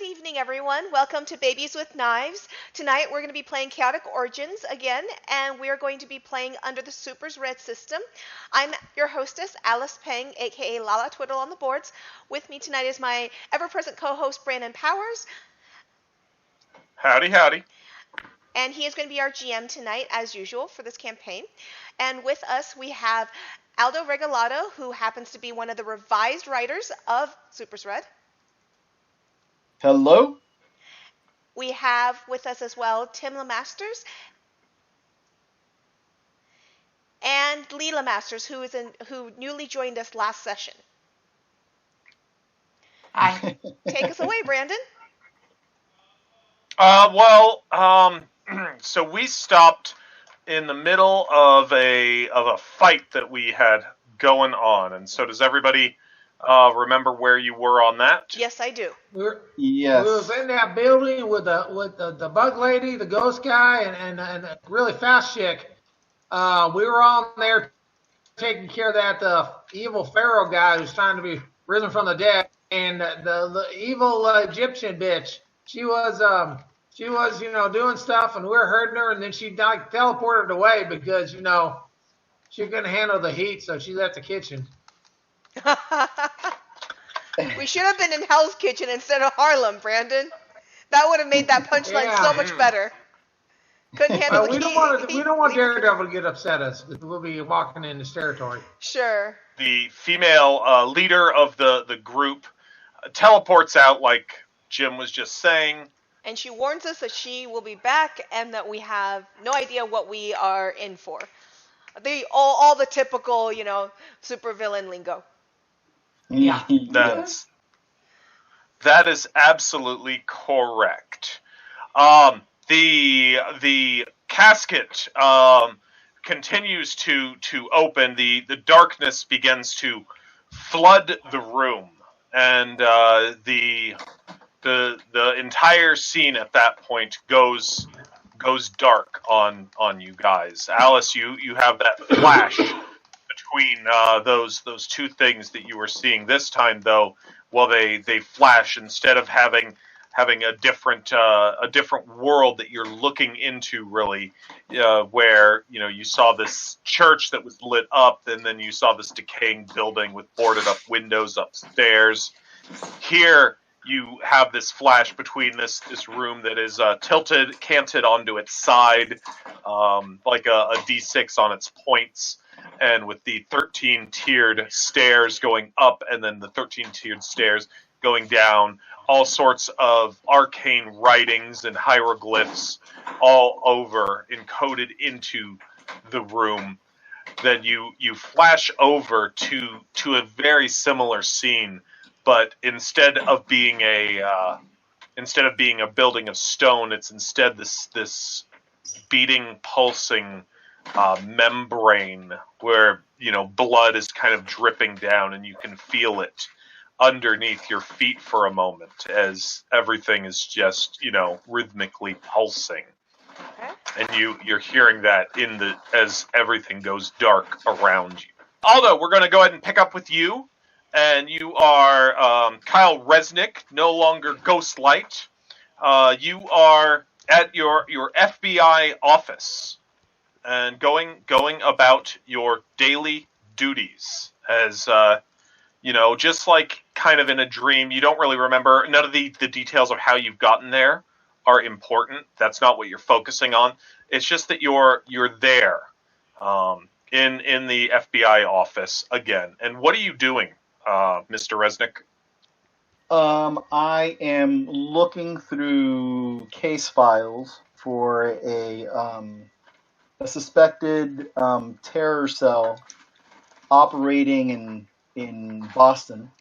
evening, everyone. Welcome to Babies with Knives. Tonight we're going to be playing Chaotic Origins again, and we're going to be playing under the Supers Red system. I'm your hostess, Alice Peng, aka Lala Twiddle on the boards. With me tonight is my ever-present co-host, Brandon Powers, Howdy, howdy. and he is going to be our GM tonight, as usual, for this campaign. And with us, we have Aldo Regalado, who happens to be one of the revised writers of Supers Red. Hello? We have with us as well Tim Lemasters and Lee Lemasters, who newly joined us last session. Hi. Take us away, Brandon. So we stopped in the middle of a fight that we had going on, and so does everybody remember where you were on that? Yes, I do. Yes. We was in that building with the bug lady, the ghost guy, and a really fast chick. We were on there taking care of that evil pharaoh guy who's trying to be risen from the dead, and the evil Egyptian bitch. She was doing stuff, and we were hurting her, and then she teleported away because she couldn't handle the heat, so she left the kitchen. We should have been in Hell's Kitchen instead of Harlem, Brandon. That would have made that punchline so much better. Couldn't handle the we don't want Daredevil to get upset us. We'll be walking in this territory. Sure. The female leader of the group teleports out, like Jim was just saying. And she warns us that she will be back and that we have no idea what we are in for. All the typical, supervillain lingo. Yeah. That is absolutely correct. The casket continues to open. The darkness begins to flood the room, and the entire scene at that point goes dark on you guys. Alice, you have that flash between those two things that you were seeing this time, though. Well, they flash instead of having a different world that you're looking into, really, where you saw this church that was lit up, and then you saw this decaying building with boarded up windows upstairs. Here you have this flash between this room that is canted onto its side, like a D6 on its points, and with the 13-tiered stairs going up and then the 13-tiered stairs going down, all sorts of arcane writings and hieroglyphs all over, encoded into the room. Then you flash over to a very similar scene, but instead of being a building of stone, it's instead this beating, pulsing membrane where blood is kind of dripping down, and you can feel it underneath your feet for a moment as everything is just rhythmically pulsing. Okay. And you're hearing that as everything goes dark around you. Aldo, we're going to go ahead and pick up with you. And you are Kyle Resnick, no longer Ghostlight. You are at your FBI office and going about your daily duties as just like kind of in a dream. You don't really remember. None of the details of how you've gotten there are important. That's not what you're focusing on. It's just that you're there in the FBI office again. And what are you doing, Mr. Resnick? I am looking through case files for a suspected terror cell operating in Boston.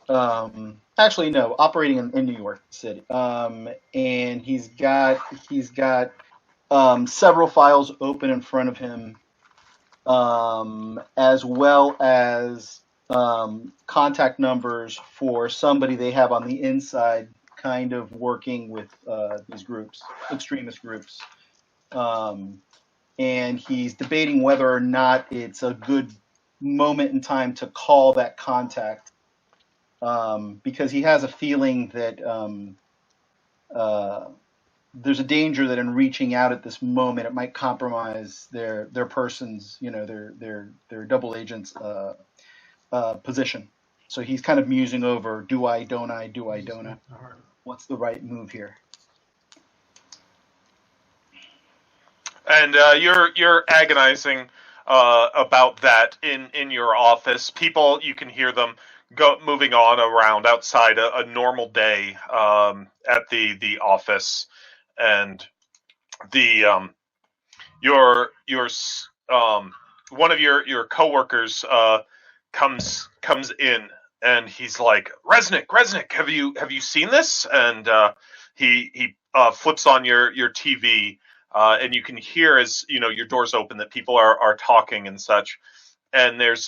Actually, no, operating in New York City. And he's got several files open in front of him, as well as contact numbers for somebody they have on the inside, kind of working with these groups, extremist groups. And he's debating whether or not it's a good moment in time to call that contact because he has a feeling that uh, there's a danger that in reaching out at this moment, it might compromise their person's, their double agent's position. So he's kind of musing over, do I, don't I, do I, don't I? What's the right move here? And you're agonizing about that in your office. People, you can hear them moving on around outside a normal day at the office, and the your one of your coworkers comes in, and he's like, Resnick, have you seen this? And he flips on your TV, and you can hear, as your doors open, that people are talking and such. And there's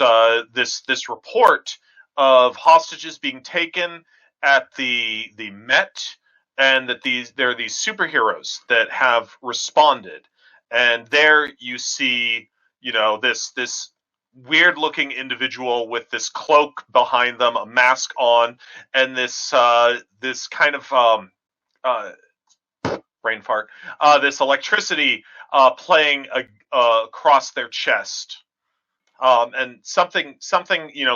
this report of hostages being taken at the Met, and that there are these superheroes that have responded. And there you see, this weird looking individual with this cloak behind them, a mask on, and this kind of uh, brain fart, this electricity playing across their chest. And something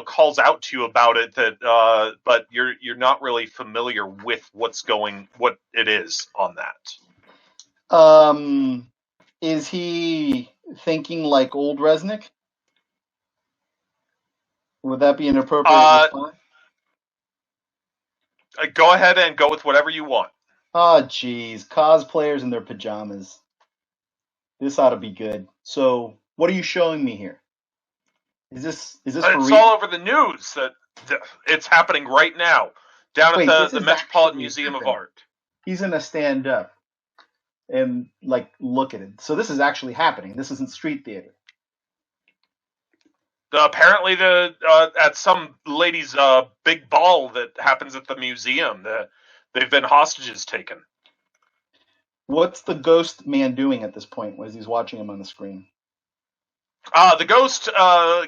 calls out to you about it, but you're not really familiar with what it is on that. Is he thinking like old Resnick? Would that be an appropriate response? Go ahead and go with whatever you want. Oh, geez, cosplayers in their pajamas. This ought to be good. So, what are you showing me here? Is this for It's real? all over the news that it's happening right now down Wait, at this the is Metropolitan actually Museum of happening. Art. He's gonna stand up and like look at it. So this is actually happening. This isn't street theater. Apparently, at some lady's big ball that happens at the museum, they've been hostages taken. What's the ghost man doing at this point as he's watching him on the screen? The ghost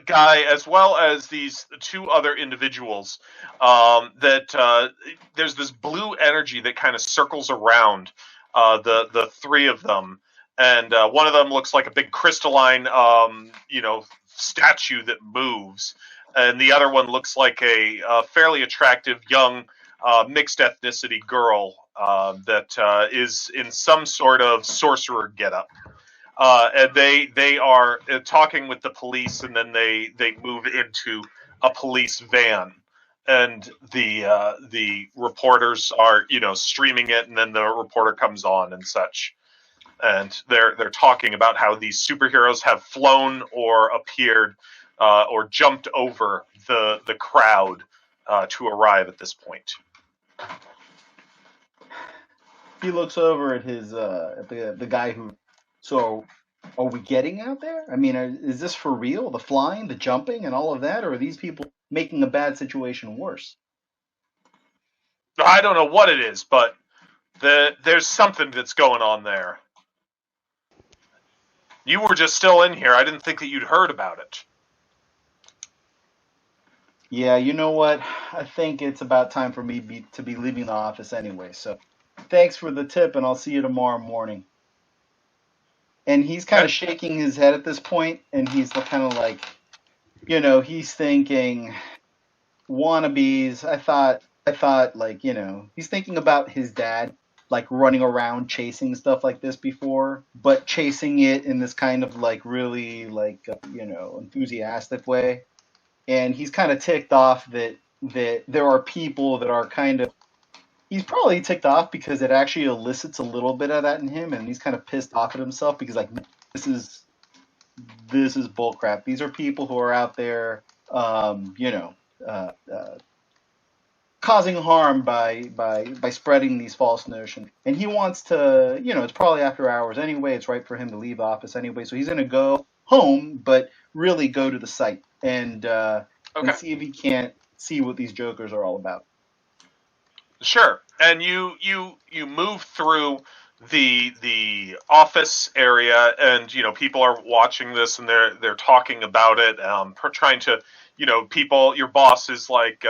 guy, as well as these two other individuals, that there's this blue energy that kind of circles around the three of them, and one of them looks like a big crystalline, statue that moves, and the other one looks like a fairly attractive young mixed ethnicity girl that is in some sort of sorcerer getup. And they are talking with the police, and then they move into a police van, and the reporters are streaming it, and then the reporter comes on and such, and they're talking about how these superheroes have flown or appeared or jumped over the crowd to arrive at this point. He looks over at his at the guy who. So, are we getting out there? I mean, is this for real? The flying, the jumping, and all of that, or are these people making a bad situation worse? I don't know what it is, but there's something that's going on there. You were just still in here. I didn't think that you'd heard about it. Yeah, you know what? I think it's about time for me to be leaving the office anyway. So, thanks for the tip, and I'll see you tomorrow morning. And he's kind of shaking his head at this point, and he's kind of like, he's thinking wannabes. I thought, like, he's thinking about his dad, like running around chasing stuff like this before, but chasing it in this kind of like really like enthusiastic way. And he's kind of ticked off that there are people that are kind of. He's probably ticked off because it actually elicits a little bit of that in him, and he's kind of pissed off at himself because like this is bullcrap. These are people who are out there, uh, uh, causing harm by spreading these false notions. And he wants to, it's probably after hours anyway. It's right for him to leave the office anyway. So he's going to go home, but really go to the site and see if he can't see what these jokers are all about. Sure. And you move through the office area, and people are watching this, and they're talking about it, trying to, people, your boss is like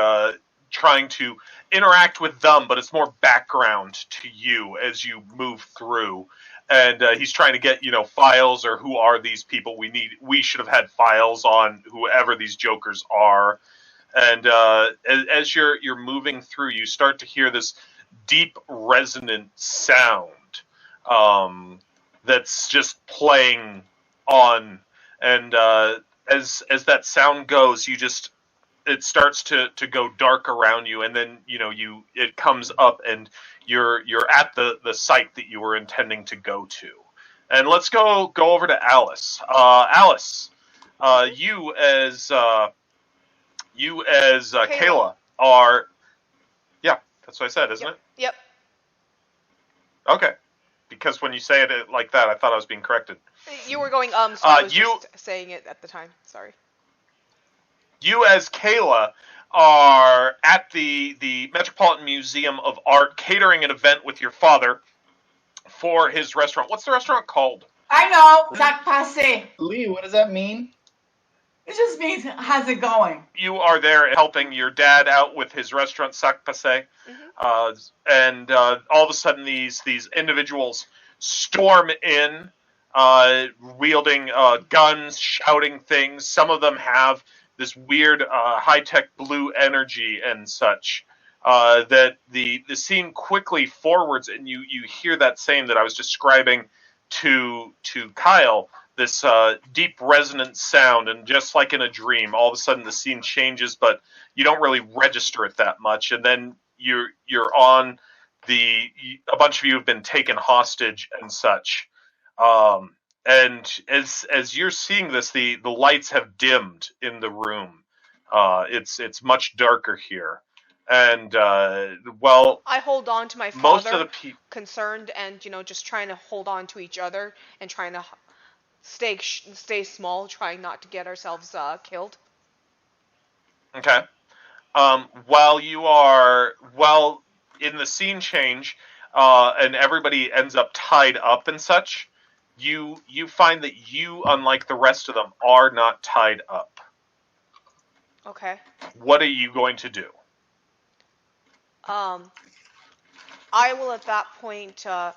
trying to interact with them, but it's more background to you as you move through. And he's trying to get, files, or who are these people? We should have had files on whoever these jokers are. And as you're moving through, you start to hear this deep resonant sound that's just playing on. And as that sound goes, it starts to go dark around you, and then it comes up, and you're at the site that you were intending to go to. And let's go over to Alice. Alice, you as Kayla are, yeah, that's what I said, isn't it? Yep. Okay, because when you say it like that, I thought I was being corrected. You were going so I was just saying it at the time. Sorry. You as Kayla are at the Metropolitan Museum of Art catering an event with your father for his restaurant. What's the restaurant called? I know, sac passe. Lee, what does that mean? It just means how's it going? You are there helping your dad out with his restaurant, sac passe. And all of a sudden these individuals storm in, wielding guns, shouting things. Some of them have this weird high-tech blue energy and such, that the scene quickly forwards, and you hear that same that I was describing to Kyle, this deep resonant sound, and just like in a dream, all of a sudden the scene changes, but you don't really register it that much, and then you're on a bunch of you have been taken hostage and such. And as you're seeing this, the lights have dimmed in the room. It's much darker here, and I hold on to my father, most of the people concerned, and just trying to hold on to each other and trying to stay small, trying not to get ourselves killed. Okay. While you are in the scene change, and everybody ends up tied up and such. You find that you, unlike the rest of them, are not tied up. Okay. What are you going to do? I will at that point tell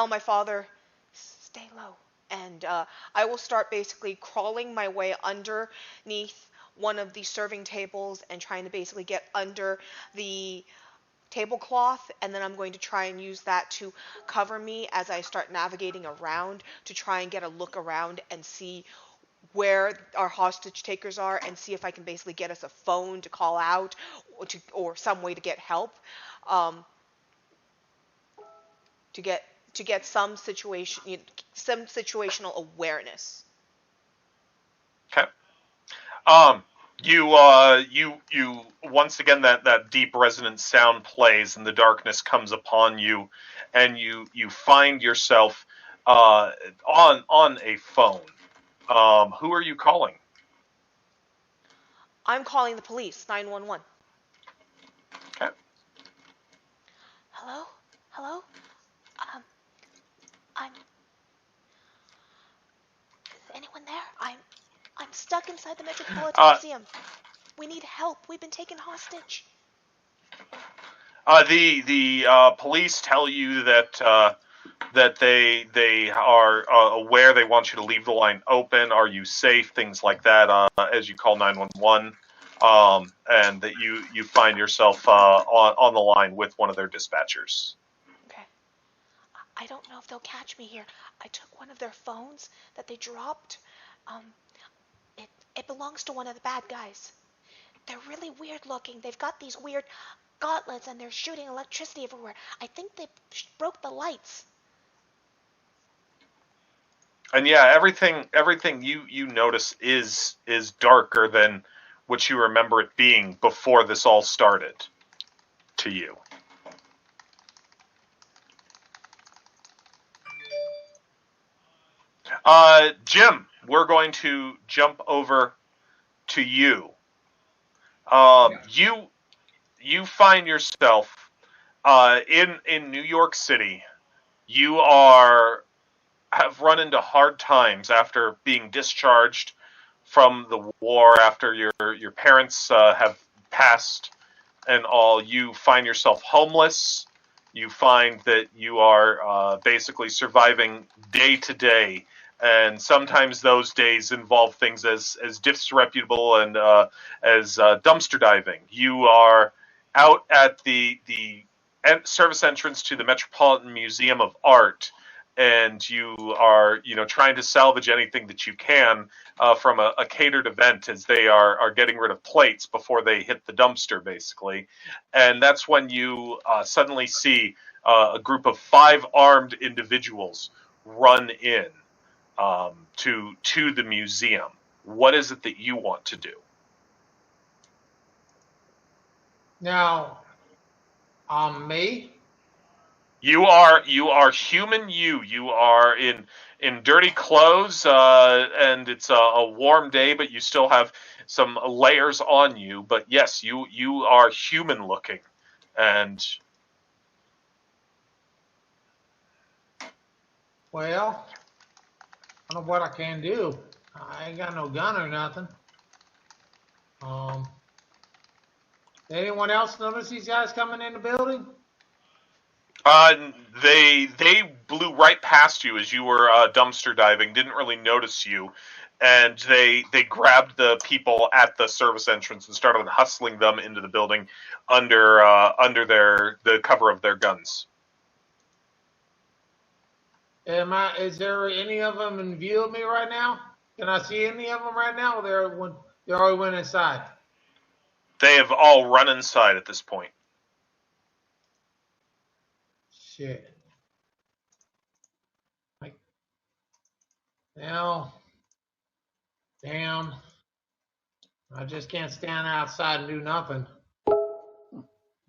my father, stay low, and I will start basically crawling my way underneath one of the serving tables and trying to basically get under the tablecloth, and then I'm going to try and use that to cover me as I start navigating around to try and get a look around and see where our hostage takers are, and see if I can basically get us a phone to call out or some way to get help, to get some situational awareness. Okay. You once again that deep resonant sound plays, and the darkness comes upon you, and you find yourself on a phone. Who are you calling? I'm calling the police, 911. Okay. Hello? Is anyone there? I'm stuck inside the Metropolitan Museum. We need help. We've been taken hostage. The police tell you that they are aware. They want you to leave the line open. Are you safe? Things like that. As you call 911, and that you find yourself on the line with one of their dispatchers. Okay. I don't know if they'll catch me here. I took one of their phones that they dropped. It belongs to one of the bad guys. They're really weird looking. They've got these weird gauntlets, and they're shooting electricity everywhere. I think they broke the lights. And yeah, everything you notice is darker than what you remember it being before this all started to you. Jim, we're going to jump over to you. You find yourself in New York City. You have run into hard times after being discharged from the war, after your parents have passed, and all, you find yourself homeless. You find that you are basically surviving day to day, and sometimes those days involve things as disreputable and as dumpster diving. You are out at the service entrance to the Metropolitan Museum of Art, and you are trying to salvage anything that you can from a catered event, as they are getting rid of plates before they hit the dumpster, basically. And that's when you suddenly see a group of 5 armed individuals run in to the museum. What is it that you want to do? Now, me? You are human. You are in dirty clothes, and it's a warm day, but you still have some layers on you. But yes, you are human looking, and Well, I don't know what I can do. I ain't got no gun or nothing. Anyone else notice these guys coming in the building? they blew right past you as you were dumpster diving. Didn't really notice you, and they grabbed the people at the service entrance and started hustling them into the building under the cover of their guns. Is there any of them in view of me right now? Can I see any of them right now? Or they already went inside? They have all run inside at this point. Shit. Now, damn. I just can't stand outside and do nothing.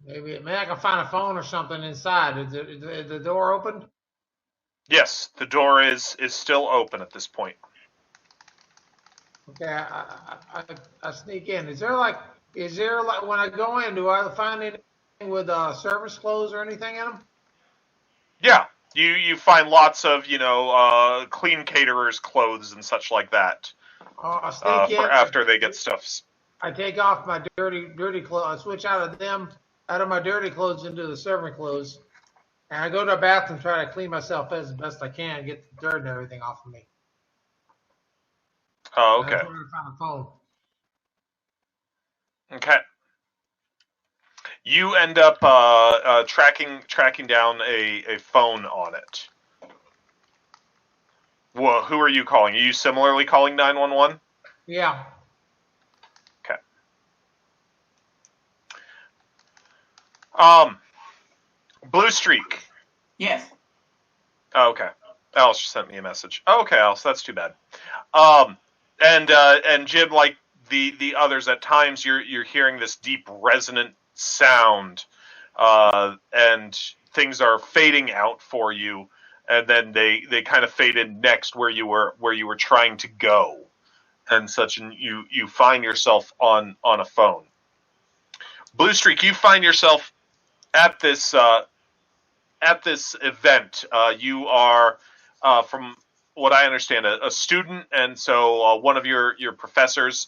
Maybe I can find a phone or something inside. Is the door open? Yes, the door is still open at this point. Okay, I sneak in. Is there like when I go in, do I find anything with service clothes or anything in them? Yeah, you find lots of clean caterers' clothes and such like that. I sneak in for after they get stuff. I take off my dirty clothes. I switch out of my dirty clothes into the servant clothes, and I go to the bathroom, try to clean myself as best I can, get the dirt and everything off of me. Oh, okay. I'm trying to find a phone. Okay. You end up tracking down a phone on it. Well, who are you calling? Are you similarly calling 911? Yeah. Okay. Blue Streak. Yes. Oh, okay. Alice just sent me a message. Oh, okay, Alice, that's too bad. And Jim, like the others, at times you're hearing this deep resonant sound, and things are fading out for you, and then they kind of fade in next where you were trying to go, and such, and you find yourself on a phone. Blue Streak, you find yourself at this event. You are, from what I understand, a student, and so one of your professors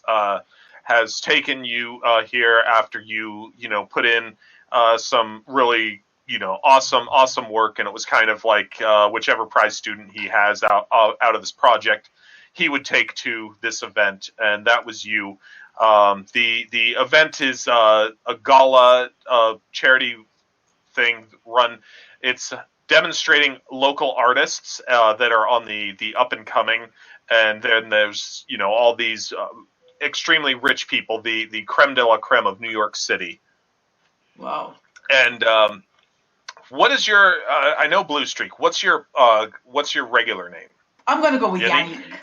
has taken you here after you put in some really awesome work, and it was kind of like whichever prize student he has out of this project, he would take to this event, and that was you. The event is a gala charity thing run. It's demonstrating local artists that are on the up and coming, and then there's all these extremely rich people, the creme de la creme of New York City. Wow. And what is your? I know Blue Streak. What's your regular name? I'm gonna go with Yannick? Yannick.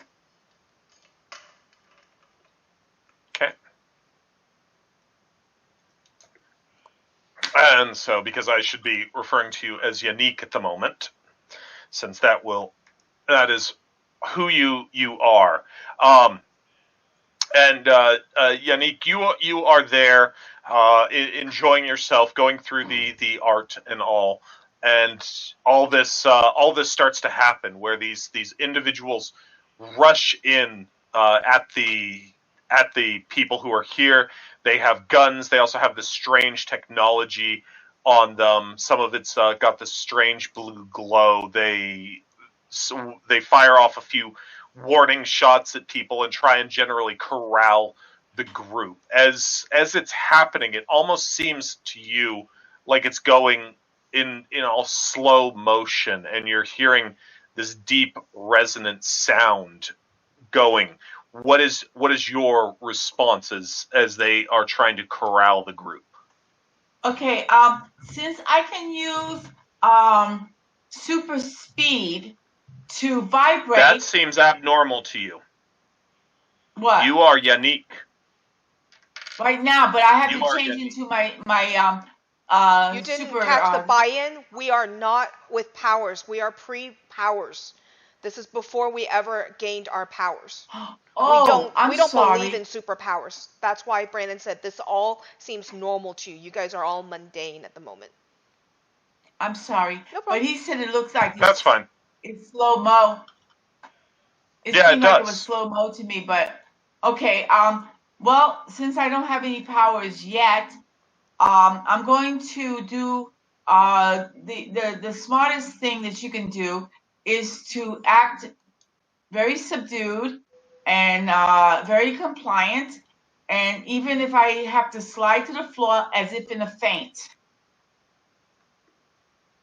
Okay. And so, because I should be referring to you as Yannick at the moment, since that is who you are. And Yannick, you are there, enjoying yourself, going through the art and all, and all this starts to happen where these individuals rush in at the people who are here. They have guns. They also have this strange technology on them. Some of it's got this strange blue glow. They fire off a few warning shots at people and try and generally corral the group. As it's happening, it almost seems to you like it's going in all slow motion, and you're hearing this deep resonant sound going. What is your response as they are trying to corral the group? Okay. Since I can use super speed to vibrate. That seems abnormal to you. What? You are unique. Right now, but I have You to are change unique. into my You didn't super. catch the buy-in. We are not with powers. We are pre-powers. This is before we ever gained our powers. Oh, I'm we don't sorry. believe in superpowers. That's why Brandon said this all seems normal to you. You guys are all mundane at the moment. I'm sorry. No But problem. he said it looks like That's fine. it's slow mo. It Yeah, seemed it like it does. was slow mo to me, but okay. Well, since I don't have any powers yet, I'm going to do the smartest thing that you can do is to act very subdued and very compliant, and even if I have to slide to the floor as if in a faint.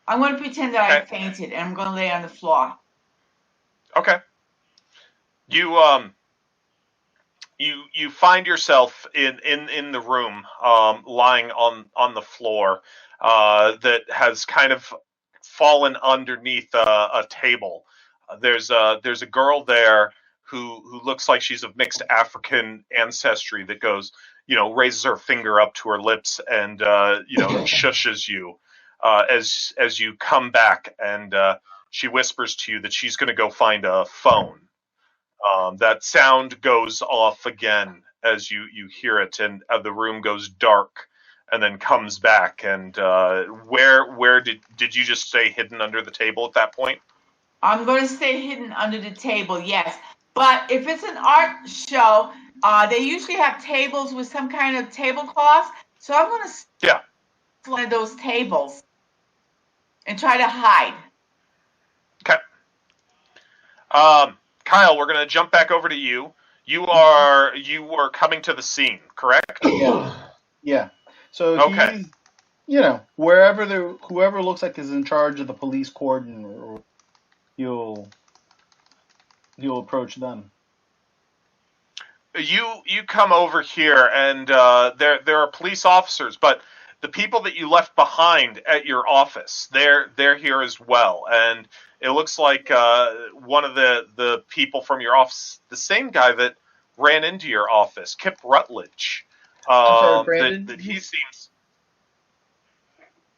I'm going to pretend that I Okay. fainted and I'm going to lay on the floor. Okay. You find yourself in the room, lying on the floor that has kind of fallen underneath a table. There's a girl there who looks like she's of mixed African ancestry that goes, raises her finger up to her lips and shushes you as you come back, and she whispers to you that she's going to go find a phone. That sound goes off again as you hear it, and the room goes dark, and then comes back. And where did you just stay hidden under the table at that point? I'm going to stay hidden under the table, yes. But if it's an art show, they usually have tables with some kind of tablecloth. So I'm going to Yeah. one of those tables and try to hide. Okay. Kyle, we're gonna jump back over to you. You were coming to the scene, correct? Yeah. So Okay. he's, whoever looks like is in charge of the police cordon, or you'll approach them. You come over here, and there are police officers, but the people that you left behind at your office, they're here as well, and it looks like one of the people from your office, the same guy that ran into your office, Kip Rutledge. I'm sorry, Brandon. That he seems.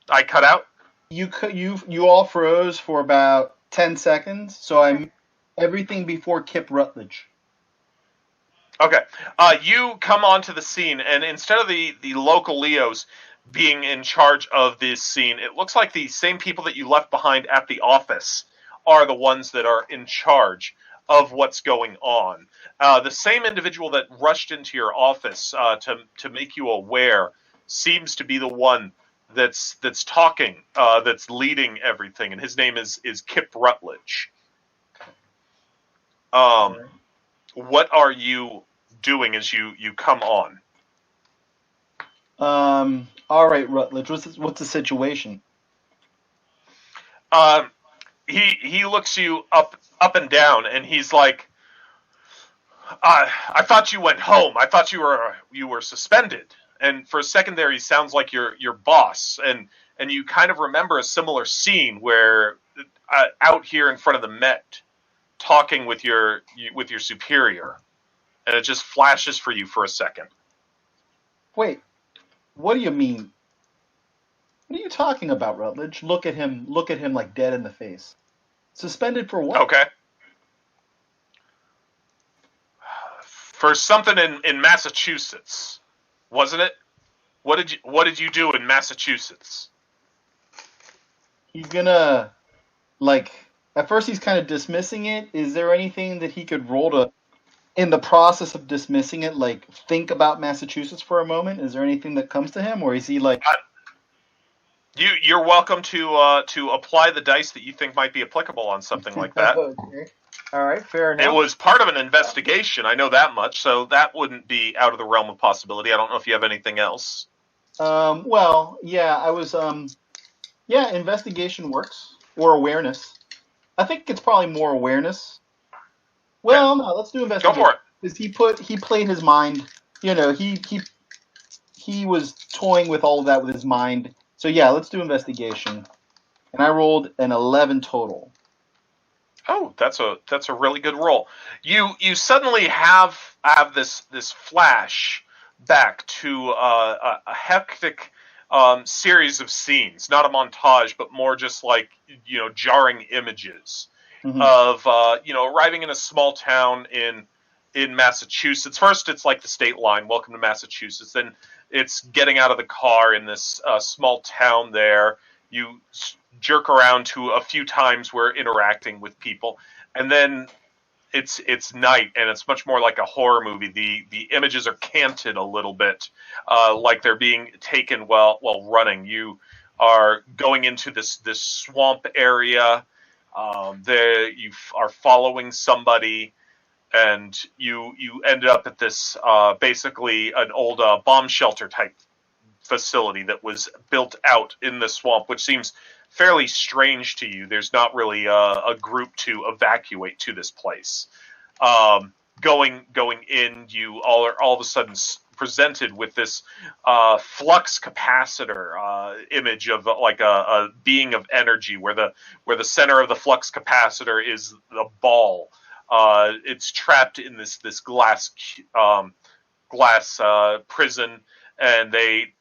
I cut out. You all froze for about 10 seconds, so I everything before Kip Rutledge. Okay. You come onto the scene, and instead of the local Leos being in charge of this scene, it looks like the same people that you left behind at the office are the ones that are in charge of what's going on. The same individual that rushed into your office to make you aware seems to be the one that's talking, that's leading everything, and his name is Kip Rutledge. What are you doing as you come on? All right, Rutledge. What's the situation? He looks you up and down, and he's like, I thought you went home. I thought you were suspended. And for a second there, he sounds like your boss, and you kind of remember a similar scene where out here in front of the Met, talking with your superior, and it just flashes for you for a second. Wait, what do you mean? What are you talking about, Rutledge? Look at him like dead in the face. Suspended for what? Okay. For something in Massachusetts, wasn't it? What did you do in Massachusetts? He's gonna, at first he's kind of dismissing it. Is there anything that he could roll to in the process of dismissing it, like think about Massachusetts for a moment? Is there anything that comes to him, or is he like? You're welcome to apply the dice that you think might be applicable on something like that. Okay. All right, fair It enough. was part of an investigation. I know that much, so that wouldn't be out of the realm of possibility. I don't know if you have anything else. Well, yeah, I was. Yeah, investigation works or awareness. I think it's probably more awareness. Well, no, let's do Go investigation for it. because he played his mind. You know, he was toying with all of that with his mind. So yeah, let's do investigation. And I rolled an 11 total. Oh, that's a really good roll. You suddenly have this flash back to a hectic series of scenes, not a montage, but more just like jarring images Mhm. of arriving in a small town in Massachusetts. First, it's like the state line, welcome to Massachusetts. Then it's getting out of the car in this small town there. You jerk around to a few times where interacting with people, and then it's night, and it's much more like a horror movie. The images are canted a little bit, like they're being taken while running. You are going into this swamp area. There you are following somebody, and you ended up at this basically an old bomb shelter type facility that was built out in the swamp, which seems fairly strange to you. There's not really a group to evacuate to this place. Going in, you all of a sudden presented with this flux capacitor image of like a being of energy, where the center of the flux capacitor is the ball. It's trapped in this glass prison, and a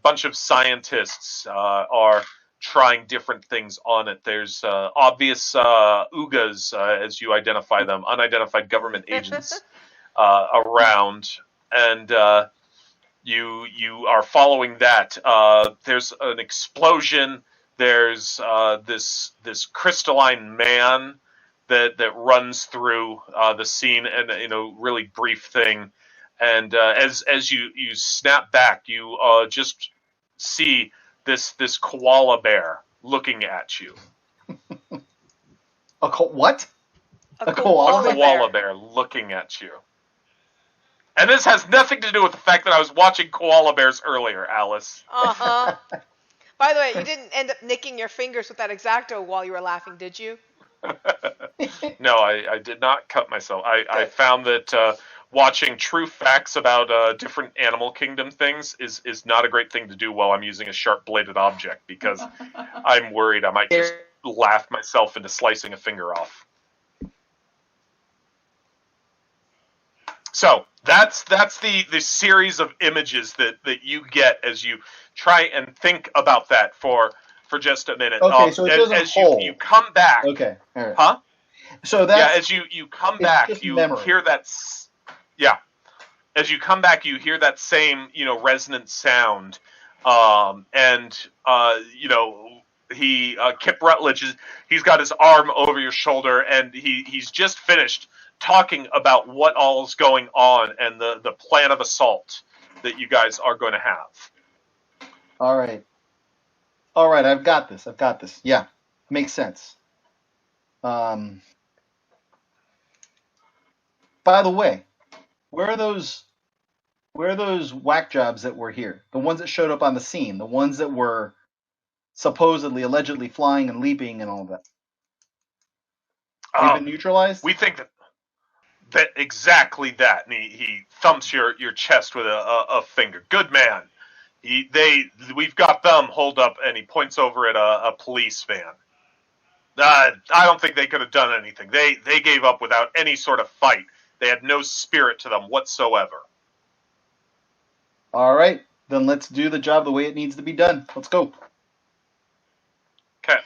bunch of scientists are trying different things on it. There's obvious UGAs, as you identify them, unidentified government agents around, and you are following that. There's an explosion. There's this crystalline man that runs through the scene, and really brief thing. And as you snap back, you just see this koala bear looking at you. What? A koala Koala bear looking at you. And this has nothing to do with the fact that I was watching koala bears earlier, Alice. Uh-huh. By the way, you didn't end up nicking your fingers with that X-Acto while you were laughing, did you? No, I did not cut myself. I found that watching true facts about different animal kingdom things is not a great thing to do while I'm using a sharp-bladed object, because I'm worried I might just laugh myself into slicing a finger off. So that's the series of images that you get as you try and think about that for just a minute. Okay, so it doesn't as hold. you come back. Okay, all right. Huh? So that's yeah. As you come back, you memory. hear that. Yeah. As you come back, you hear that same resonant sound, and Kip Rutledge he's got his arm over your shoulder, and he's just finished talking about what all is going on and the plan of assault that you guys are going to have. All right, I've got this. Yeah, makes sense. By the way, where are those whack jobs that were here? The ones that showed up on the scene, the ones that were supposedly, allegedly flying and leaping and all of that. They've been neutralized? We think that exactly that. And he thumps your chest with a finger. Good man. We've got them holed up, and he points over at a police van. I don't think they could have done anything. They gave up without any sort of fight. They had no spirit to them whatsoever. All right, then let's do the job the way it needs to be done. Let's go. Okay.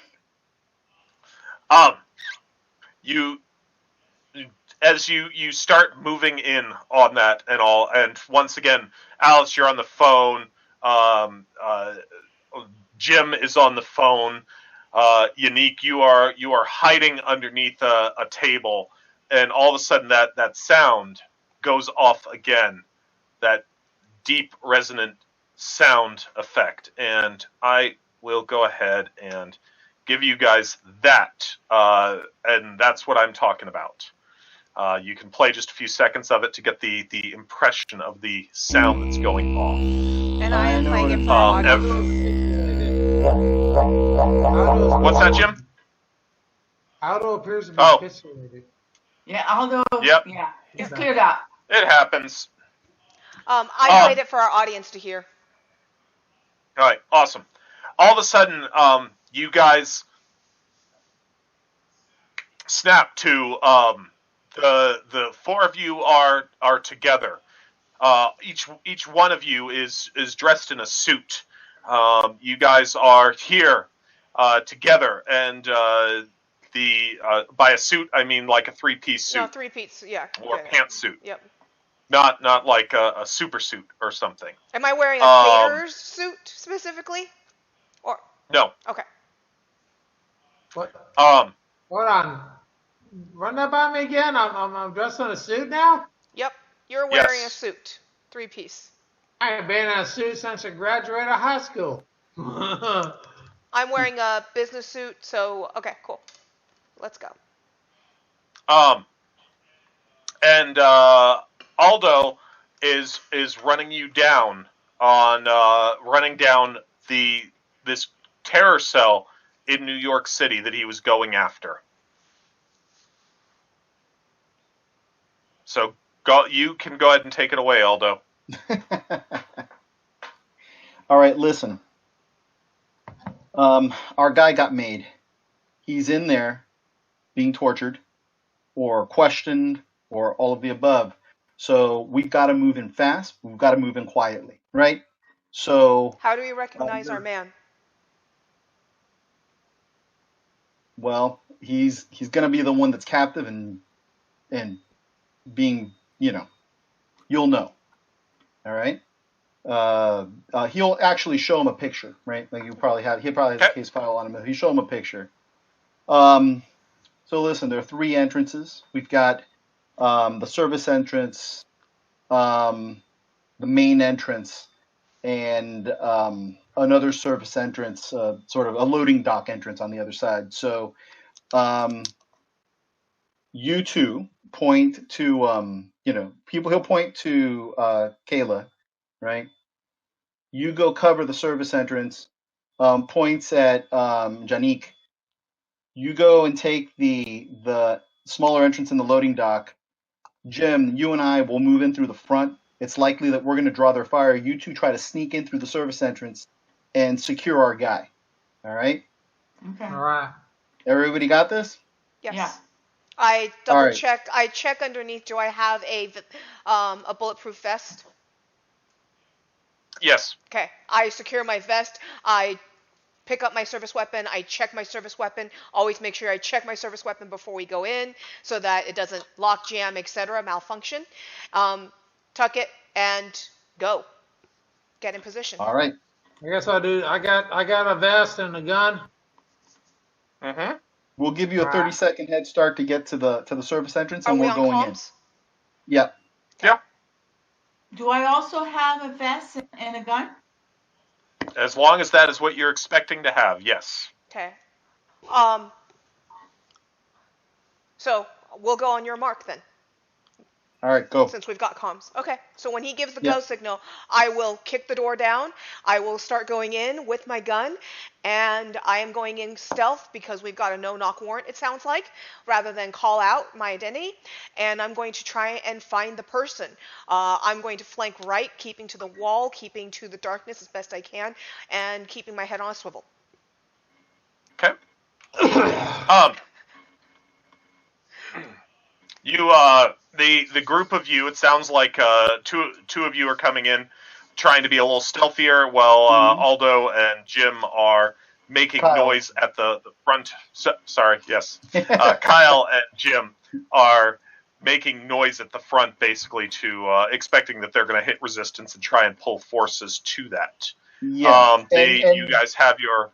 As you start moving in on that and all, and once again, Alice, you're on the phone. Jim is on the phone. Unique, you are hiding underneath a table, and all of a sudden that sound goes off again, that deep resonant sound effect, and I will go ahead and give you guys that, and that's what I'm talking about. You can play just a few seconds of it to get the impression of the sound that's going off. And I am know playing what it it for our means. audience. What's that, Jim? Aldo appears to be Oh. pixelated. Yeah, although, Yep. yeah, it's Okay. cleared up. It happens. I played it for our audience to hear. All right, awesome. All of a sudden, you guys snap to the four of you are together. Each one of you is dressed in a suit. You guys are here together, and by a suit I mean like a three-piece suit. No, three-piece, yeah. Or Okay. pantsuit. Yep. Not like a super suit or something. Am I wearing a caterer's suit specifically? Or No. okay. What? Um. Hold on. Run that by me again. I'm dressed in a suit now. Yep. You're wearing a Yes. suit. Three-piece. I ain't been in a suit since I graduated high school. I'm wearing a business suit, so okay, cool. Let's go. And Aldo is running you down on running down this terror cell in New York City that he was going after. So you can go ahead and take it away, Aldo. All right, listen. Our guy got made. He's in there being tortured or questioned or all of the above. So we've got to move in fast. We've got to move in quietly, right? So, How do we recognize our man? well, he's going to be the one that's captive and being, you'll know. All right. He'll actually show him a picture, right? Like he probably has a case file on him. He'll show him a picture. So listen, there are three entrances. We've got the service entrance, the main entrance, and another service entrance, sort of a loading dock entrance on the other side. So you two point to, he'll point to Kayla, right? You go cover the service entrance, points at Janique. You go and take the smaller entrance in the loading dock. Jim, you and I will move in through the front. It's likely that we're going to draw their fire. You two try to sneak in through the service entrance and secure our guy. All right? Okay. All right. Everybody got this? Yes. Yeah. I All double right. check. I check underneath. Do I have a bulletproof vest? Yes. Okay. I secure my vest. I pick up my service weapon. I check my service weapon. Always make sure I check my service weapon before we go in so that it doesn't lock, jam, etc., malfunction. Tuck it and go. Get in position. All right. I guess I'll do. I got a vest and a gun. Mm-hmm. We'll give you a 30-second head start to get to the service entrance, Are and we we're on going in. comms? Yep. Yeah. Do I also have a vest and a gun? As long as that is what you're expecting to have, yes. Okay. So we'll go on your mark then, All right, go. since we've got comms. Okay. So when he gives the Yep. go signal, I will kick the door down. I will start going in with my gun, and I am going in stealth because we've got a no-knock warrant, it sounds like, rather than call out my identity. And I'm going to try and find the person. I'm going to flank right, keeping to the wall, keeping to the darkness as best I can, and keeping my head on a swivel. Okay. You the group of you, it sounds like two of you are coming in trying to be a little stealthier while Aldo and Jim are making Kyle. noise at the front. Sorry, yes. Kyle and Jim are making noise at the front, basically to expecting that they're going to hit resistance and try and pull forces to that. Yeah. You guys have your...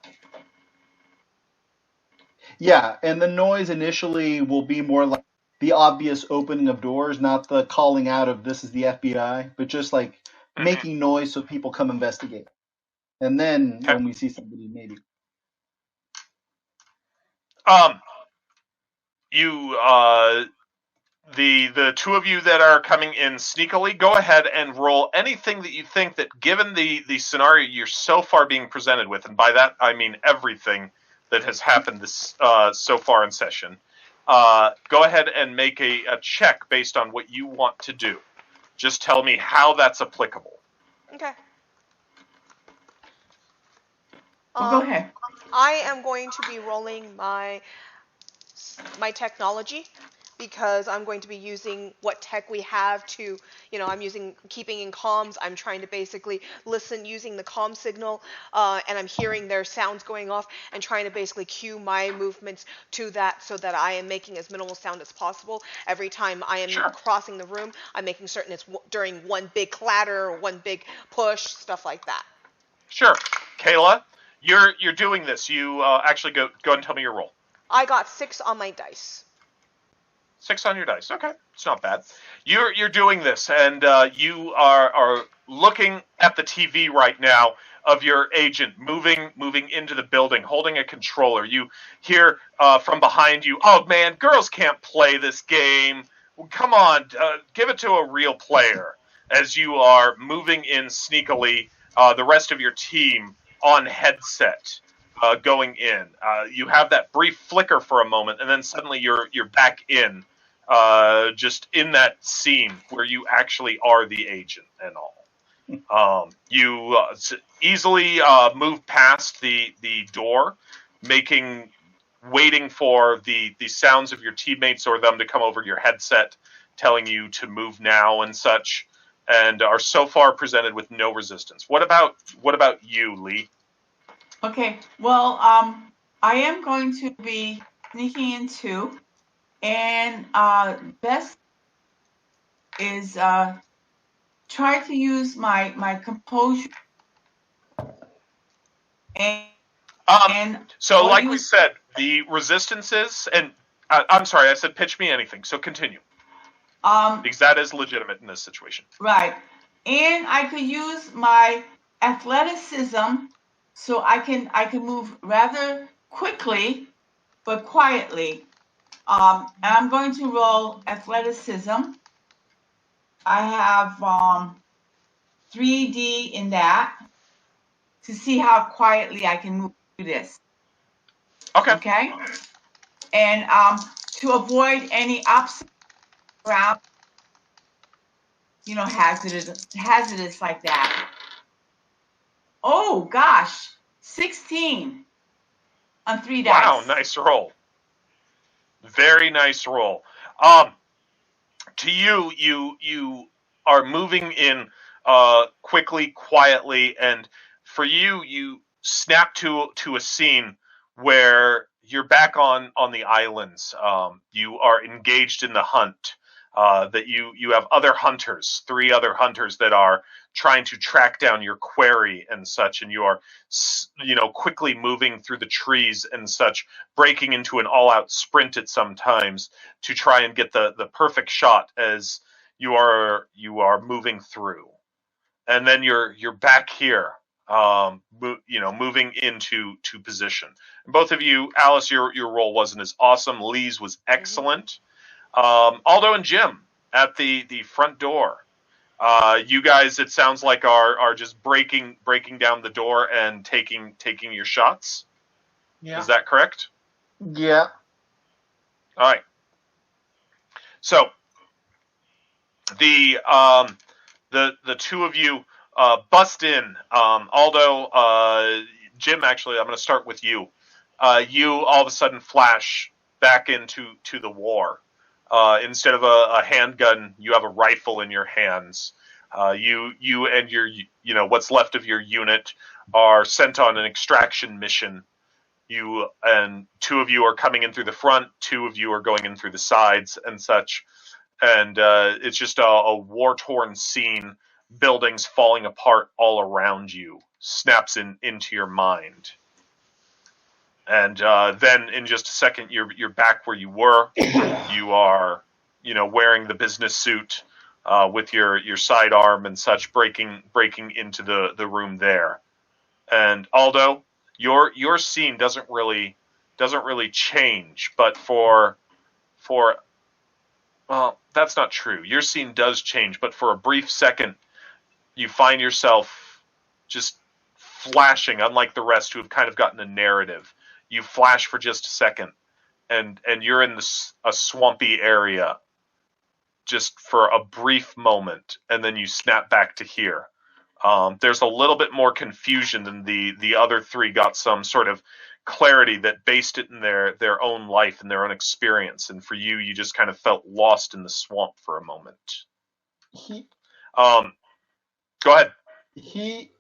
Yeah, and the noise initially will be more like the obvious opening of doors, not the calling out of this is the FBI, but just like making noise so people come investigate. And then Okay. when we see somebody, maybe. You the two of you that are coming in sneakily, go ahead and roll anything that you think that, given the scenario you're so far being presented with, and by that I mean everything that has happened this so far in session. Go ahead and make a check based on what you want to do. Just tell me how that's applicable. Okay. Well, go ahead. I am going to be rolling my technology, because I'm going to be using what tech we have to, I'm keeping in comms. I'm trying to basically listen using the comm signal, and I'm hearing their sounds going off and trying to basically cue my movements to that, so that I am making as minimal sound as possible. Every time I am Sure. crossing the room, I'm making certain it's during one big clatter or one big push, stuff like that. Sure. Kayla, you're doing this. You actually go ahead and tell me your roll. I got 6 on my dice. 6 on your dice. Okay, it's not bad. You're doing this, and you are looking at the TV right now of your agent moving into the building, holding a controller. You hear from behind you, "Oh man, girls can't play this game. Come on, give it to a real player." As you are moving in sneakily, the rest of your team on headset. Going in, you have that brief flicker for a moment, and then suddenly you're back in. Just in that scene where you actually are the agent and all. You easily move past the door, waiting for the sounds of your teammates or them to come over your headset, telling you to move now and such, and are so far presented with no resistance. What about you, Lee? Okay. Well, I am going to be sneaking in too. And best is try to use my composure and so like we said, the resistances, and I'm sorry, I said pitch me anything, so continue. Because that is legitimate in this situation. Right. And I could use my athleticism, so I can move rather quickly but quietly. And I'm going to roll athleticism. I have 3D in that to see how quietly I can move through this. Okay. And to avoid any obstacles around, hazardous like that. Oh gosh, 16 on 3 dice. Wow, nice roll. Very nice roll. To you are moving in quickly, quietly, and for you snap to a scene where you're back on the islands. You are engaged in the hunt. That you have other hunters, 3 other hunters that are trying to track down your quarry and such, and you are quickly moving through the trees and such, breaking into an all-out sprint at some times to try and get the perfect shot as you are moving through, and then you're back here, moving into position. And both of you, Alice, your role wasn't as awesome. Lee's was excellent. Aldo and Jim at the front door. You guys, it sounds like are just breaking down the door and taking your shots. Yeah. Is that correct? Yeah. All right. So the two of you bust in. Aldo, Jim, actually, I'm going to start with you. You all of a sudden flash back into the war. Instead of a handgun, you have a rifle in your hands. You and your what's left of your unit are sent on an extraction mission. You and 2 of you are coming in through the front, 2 of you are going in through the sides and such. And it's just a war-torn scene, buildings falling apart all around you, snaps into your mind. And then in just a second, you're back where you were. You are wearing the business suit with your sidearm and such, breaking into the room there. And Aldo, your scene doesn't really change, but for well, that's not true. Your scene does change, but for a brief second, you find yourself just flashing, unlike the rest who have kind of gotten a narrative. You flash for just a second, and you're in a swampy area just for a brief moment, and then you snap back to here. There's a little bit more confusion than the other three got some sort of clarity that based it in their own life and their own experience. And for you, you just kind of felt lost in the swamp for a moment. He Go ahead. he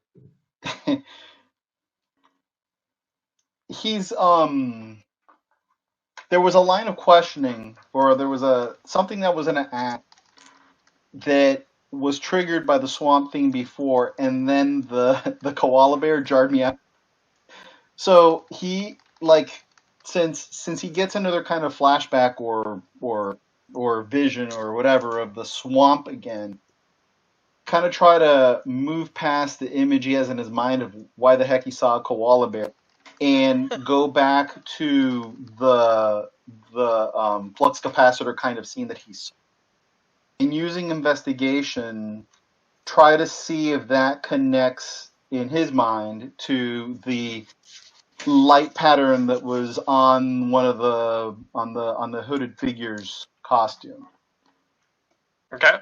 he's there was a line of questioning, or there was something that was in an act that was triggered by the swamp thing before, and then the koala bear jarred me out. So he, like, since he gets another kind of flashback or vision or whatever of the swamp again, kind of try to move past the image he has in his mind of why the heck he saw a koala bear, and go back to the flux capacitor kind of scene that he saw. And using investigation, try to see if that connects in his mind to the light pattern that was on one of the hooded figure's costume. Okay.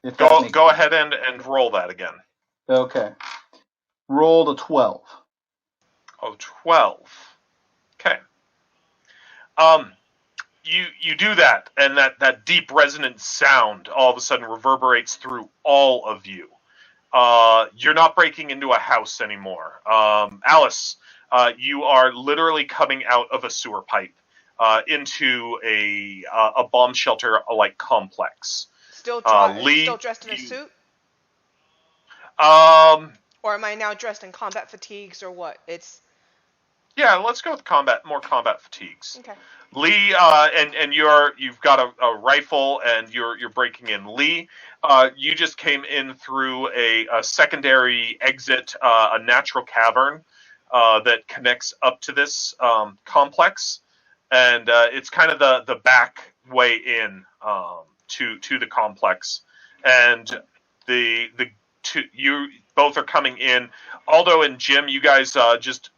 If that makes Go sense. ahead and roll that again. Okay. Rolled a 12. Oh, 12. Okay. You do that, and that deep resonant sound all of a sudden reverberates through all of you. You're not breaking into a house anymore. Alice, you are literally coming out of a sewer pipe into a bomb shelter like complex. Still Lee, still dressed in a suit? Or am I now dressed in combat fatigues or what? Yeah, let's go with more combat fatigues. Okay. Lee, and you've got a rifle and you're breaking in. Lee, you just came in through a secondary exit, a natural cavern that connects up to this complex, and it's kind of the back way in to the complex, and the two, you both are coming in. Aldo and Jim, you guys just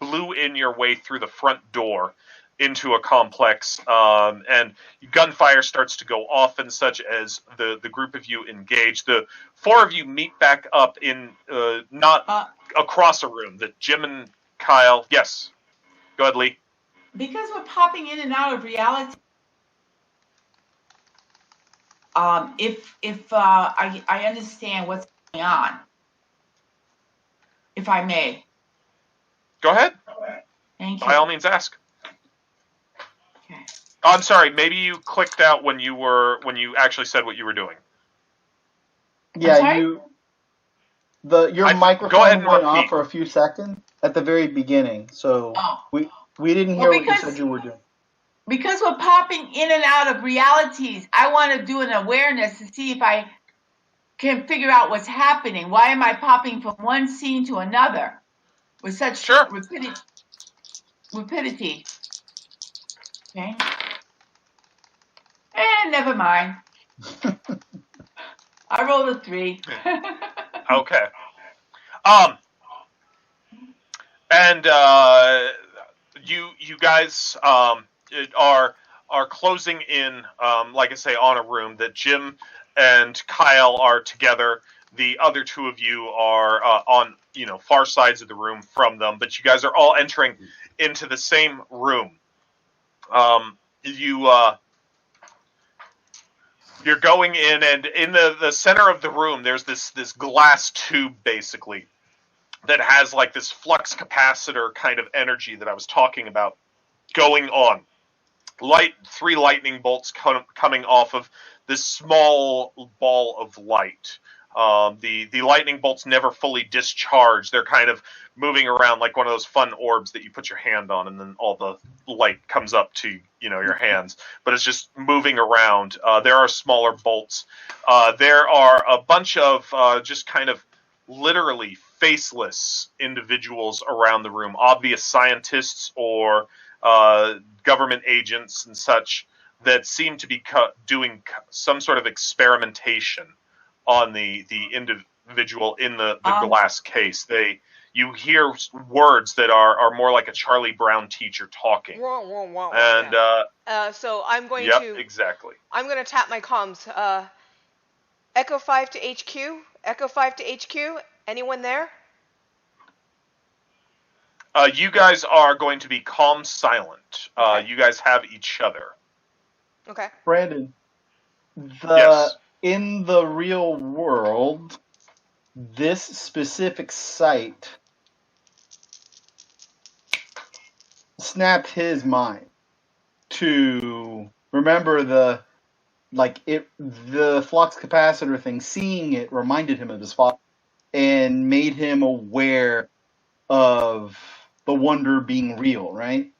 blew in your way through the front door into a complex, and gunfire starts to go off and such as the group of you engage. The four of you meet back up in not across a room. That Jim and Kyle. Yes, go ahead, Lee. Because we're popping in and out of reality. If I understand what's going on, if I may. Go ahead. Thank you. By all means, ask. Okay. I'm sorry. Maybe you clicked out when you actually said what you were doing. Yeah, your microphone went off repeat. for a few seconds at the very beginning, so we didn't hear what you said you were doing. Because we're popping in and out of realities, I want to do an awareness to see if I can figure out what's happening. Why am I popping from one scene to another with such rapidity? Okay. Never mind. I rolled a 3. Okay. And you guys are closing in, like I say, on a room that Jim and Kyle are together. The other two of you are on far sides of the room from them, but you guys are all entering into the same room. You're going in, and in the center of the room, there's this glass tube, basically, that has like this flux capacitor kind of energy that I was talking about going on. 3 lightning bolts coming off of this small ball of light. The lightning bolts never fully discharge. They're kind of moving around like one of those fun orbs that you put your hand on, and then all the light comes up to your hands. But it's just moving around. There are smaller bolts. There are a bunch of just kind of literally faceless individuals around the room, obvious scientists or government agents and such that seem to be doing some sort of experimentation on the individual in the glass case. You hear words that are more like a Charlie Brown teacher talking. And so I'm going yep, to exactly. I'm going to tap my comms. Echo 5 to HQ. Echo 5 to HQ. Anyone there? You guys are going to be calm silent. Okay. You guys have each other. Okay. Brandon, Yes. in the real world, this specific site snapped his mind to remember the flux capacitor thing. Seeing it reminded him of his father and made him aware of the wonder being real, right?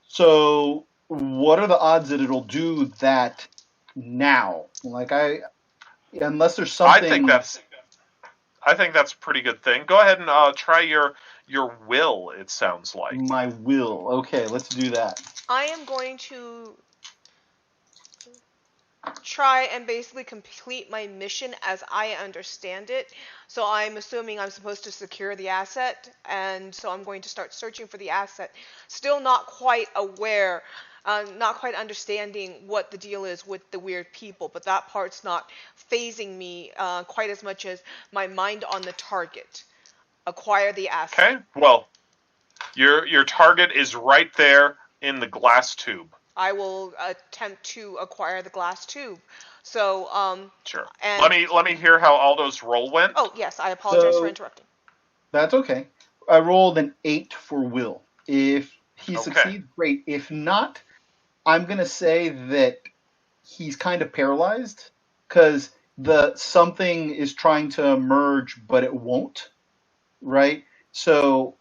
So what are the odds that it'll do that now? Unless there's something. I think that's a pretty good thing. Go ahead and try your will. It sounds like my will. Okay, let's do that. I am going to try and basically complete my mission as I understand it. So I'm assuming I'm supposed to secure the asset, and so I'm going to start searching for the asset. Still not quite aware, not quite understanding what the deal is with the weird people, but that part's not phasing me quite as much as my mind on the target. Acquire the asset. Okay, well, your target is right there in the glass tube. I will attempt to acquire the glass tube. So, sure. And let me hear how Aldo's roll went. Oh yes, I apologize for interrupting. That's okay. I rolled an 8 for will. If he succeeds, great. If not, I'm gonna say that he's kind of paralyzed because something is trying to emerge, but it won't. Right. So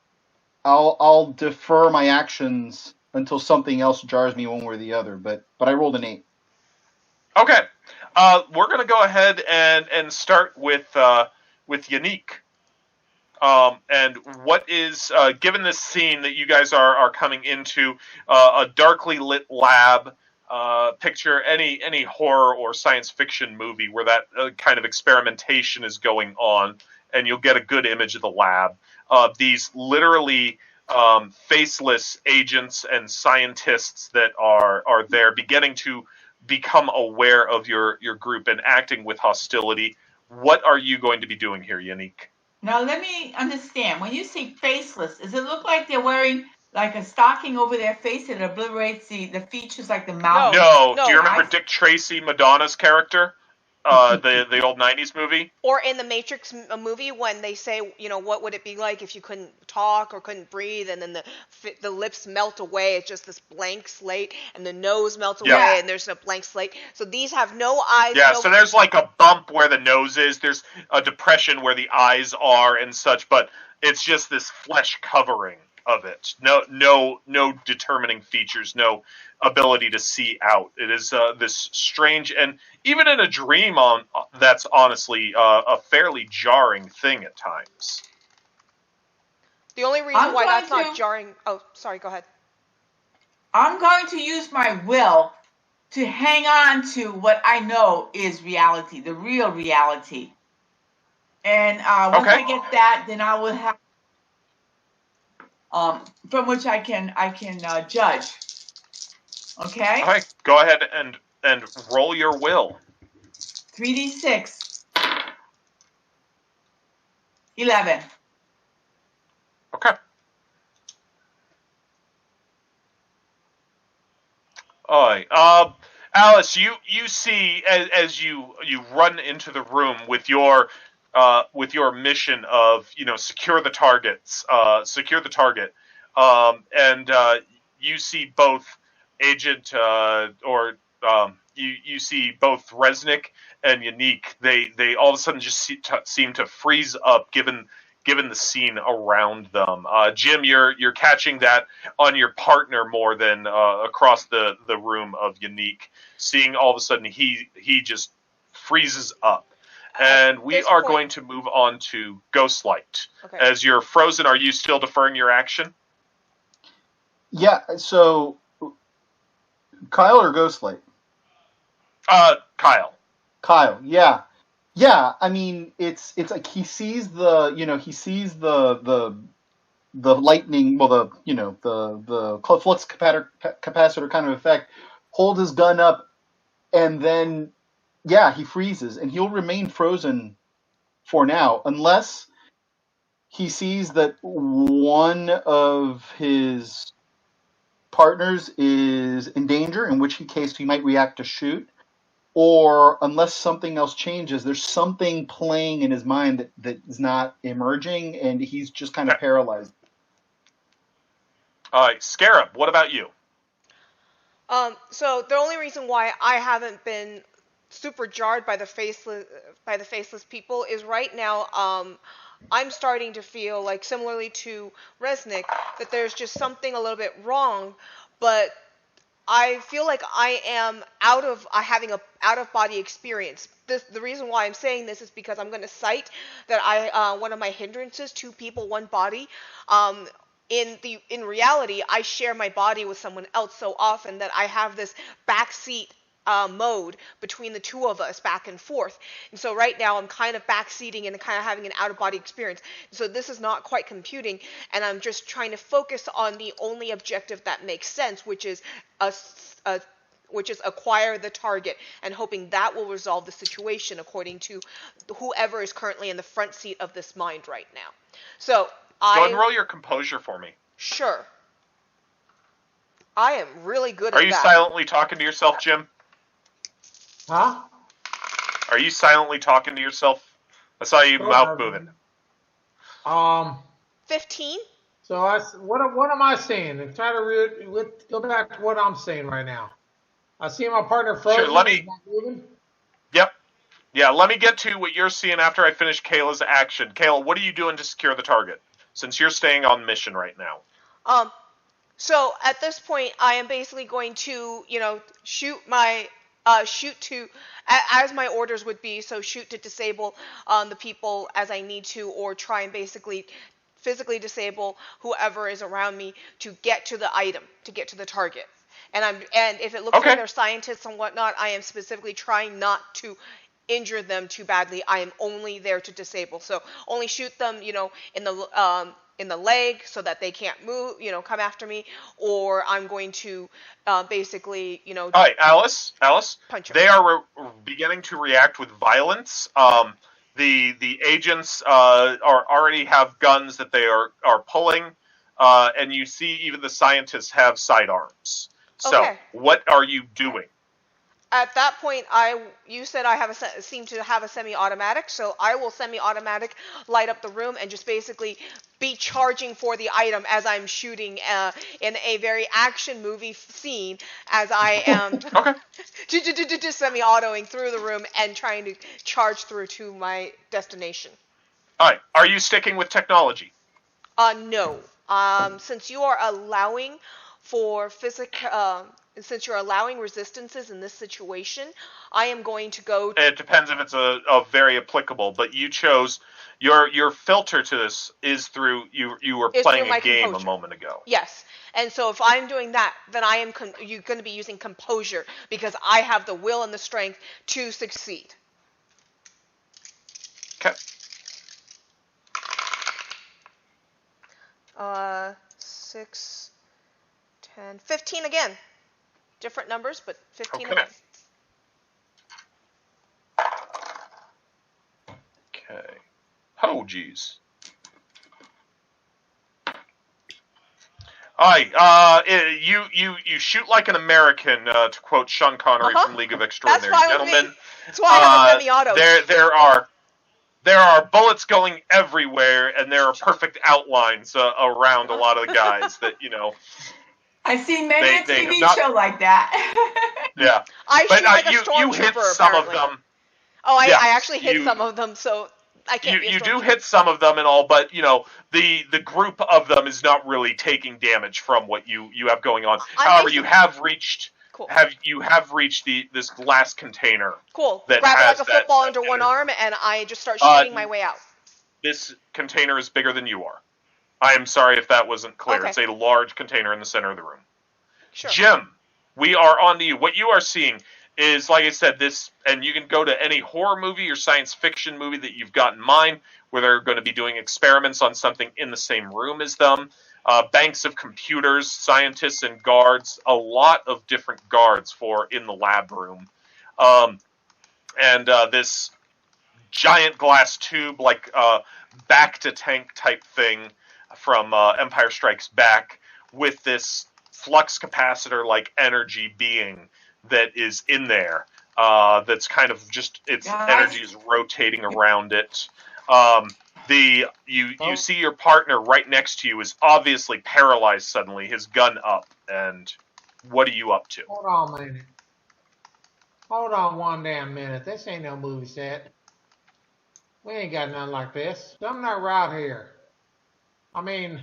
I'll defer my actions until something else jars me one way or the other, but I rolled an 8. Okay, we're gonna go ahead and start with Yannick. And what is given this scene that you guys are coming into a darkly lit lab? Picture any horror or science fiction movie where that kind of experimentation is going on, and you'll get a good image of the lab. These literally faceless agents and scientists that are there beginning to become aware of your group and acting with hostility. What are you going to be doing here, Yannick? Now let me understand. When you say faceless, does it look like they're wearing like a stocking over their face that obliterates the features like the mouth? No. Do you remember Dick Tracy, Madonna's character? The old 90s movie? Or in the Matrix movie when they say, what would it be like if you couldn't talk or couldn't breathe, and then the lips melt away, it's just this blank slate, and the nose melts away and there's a blank slate. So these have no eyes. Yeah, so there's like a bump where the nose is, there's a depression where the eyes are and such, but it's just this flesh covering of it. No determining features, no ability to see out. It is this strange, and even in a dream, that's honestly a fairly jarring thing at times. The only reason why that's not jarring... Oh, sorry, go ahead. I'm going to use my will to hang on to what I know is reality, the real reality. And once I get that, then I will have from which I can judge. Okay. All right. Go ahead and roll your will. 3d6. 11. Okay. All right. Alice, you see as you run into the room with your mission of secure the target, and you see both Agent you see both Resnick and Unique. They all of a sudden just seem to freeze up, given the scene around them. Jim, you're catching that on your partner more than across the room of Unique. Seeing all of a sudden he just freezes up. And we are going to move on to Ghostlight. Okay. As you're frozen, are you still deferring your action? Yeah. So, Kyle or Ghostlight? Kyle. Kyle. Yeah. Yeah. I mean, it's like he sees the lightning. Well, the flux capacitor kind of effect. Hold his gun up, and then he freezes, and he'll remain frozen for now, unless he sees that one of his partners is in danger, in which case he might react to shoot, or unless something else changes, there's something playing in his mind that is not emerging, and he's just kind of paralyzed. All right, Scarab, what about you? So the only reason why I haven't been super jarred by the faceless people is right now, I'm starting to feel like, similarly to Resnick, that there's just something a little bit wrong, but I feel like I am having a out of body experience. The reason why I'm saying this is because I'm going to cite that one of my hindrances, two people, one body. In reality, I share my body with someone else so often that I have this backseat mode between the two of us, back and forth. And so right now I'm kind of backseating and kind of having an out-of-body experience. So this is not quite computing, and I'm just trying to focus on the only objective that makes sense, which is acquire the target, and hoping that will resolve the situation according to whoever is currently in the front seat of this mind right now. So Go ahead and roll your composure for me. Sure. I am really good at that. Are you silently talking to yourself, Jim? Huh? Are you silently talking to yourself? I saw you mouth moving. 15? So what am I seeing? Try to go back to what I'm seeing right now. I see my partner frozen. Sure, let me. He's not moving. Yep. Yeah, let me get to what you're seeing after I finish Kayla's action. Kayla, what are you doing to secure the target? Since you're staying on mission right now. So at this point, I am basically going to, shoot to, as my orders would be, so shoot to disable the people as I need to, or try and basically physically disable whoever is around me to get to the item, to get to the target. And if it looks like they're scientists and whatnot, I am specifically trying not to injure them too badly. I am only there to disable. So only shoot them, in the leg so that they can't move, come after me, or I'm going to basically, All right, Alice, punch them. They are beginning to react with violence. The agents already have guns that they are pulling, and you see even the scientists have sidearms. So, what are you doing? At that point, you said I seem to have a semi-automatic, so I will semi-automatic light up the room and just basically be charging for the item as I'm shooting in a very action movie scene, as I am just semi-autoing through the room and trying to charge through to my destination. All right. Are you sticking with technology? No. Since you are allowing for since you're allowing resistances in this situation, I am going to go. It depends if it's a very applicable, but you chose your filter to this is through you were playing a game a moment ago. Yes, and so if I'm doing that, then I am you're going to be using composure because I have the will and the strength to succeed. Okay. 6, 10, 15 again. Different numbers, but 15 again. Okay. Oh, geez. All right. You shoot like an American, to quote Sean Connery from League of Extraordinary Gentlemen. That's why I have a semi-auto. There are bullets going everywhere, and there are perfect outlines around a lot of the guys that I see many a They have TV not. show like that. Yeah, I but shoot like a you hit stormtrooper, some apparently. of them. Oh, I Yes, actually hit some of them, so I can't be a you do stormtrooper. hit some of them and all, but the group of them is not really taking damage from what you have going on. I'm However, making- you have reached Cool. this glass container. Cool. That Grab it has like a that- football that under one energy. arm, and I just start shooting my way out. This container is bigger than you are. I am sorry if that wasn't clear. Okay. It's a large container in the center of the room. Sure. Jim, we are on to you. What you are seeing is, like I said, this, and you can go to any horror movie or science fiction movie that you've got in mind, where they're going to be doing experiments on something in the same room as them. Banks of computers, scientists, and guards. A lot of different guards for in the lab room. And this giant glass tube, like back to tank type thing from Empire Strikes Back, with this flux capacitor like energy being that is in there. That's kind of just its energy is rotating around it. You see your partner right next to you is obviously paralyzed suddenly, his gun up, and what are you up to? Hold on a minute. Hold on one damn minute. This ain't no movie set. We ain't got nothing like this. Something not right here. I mean,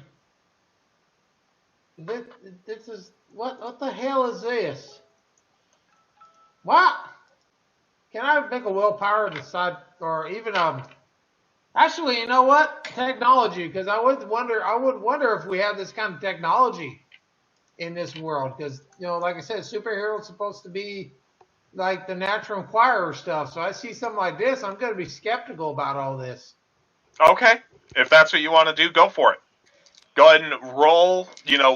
this is what the hell is this? What? Can I make a willpower to decide, or even Actually, you know what? Technology, because I would wonder if we have this kind of technology in this world, because like I said, superheroes supposed to be like the natural inquirer stuff. So I see something like this, I'm going to be skeptical about all this. Okay, if that's what you want to do, go for it. Go ahead and roll,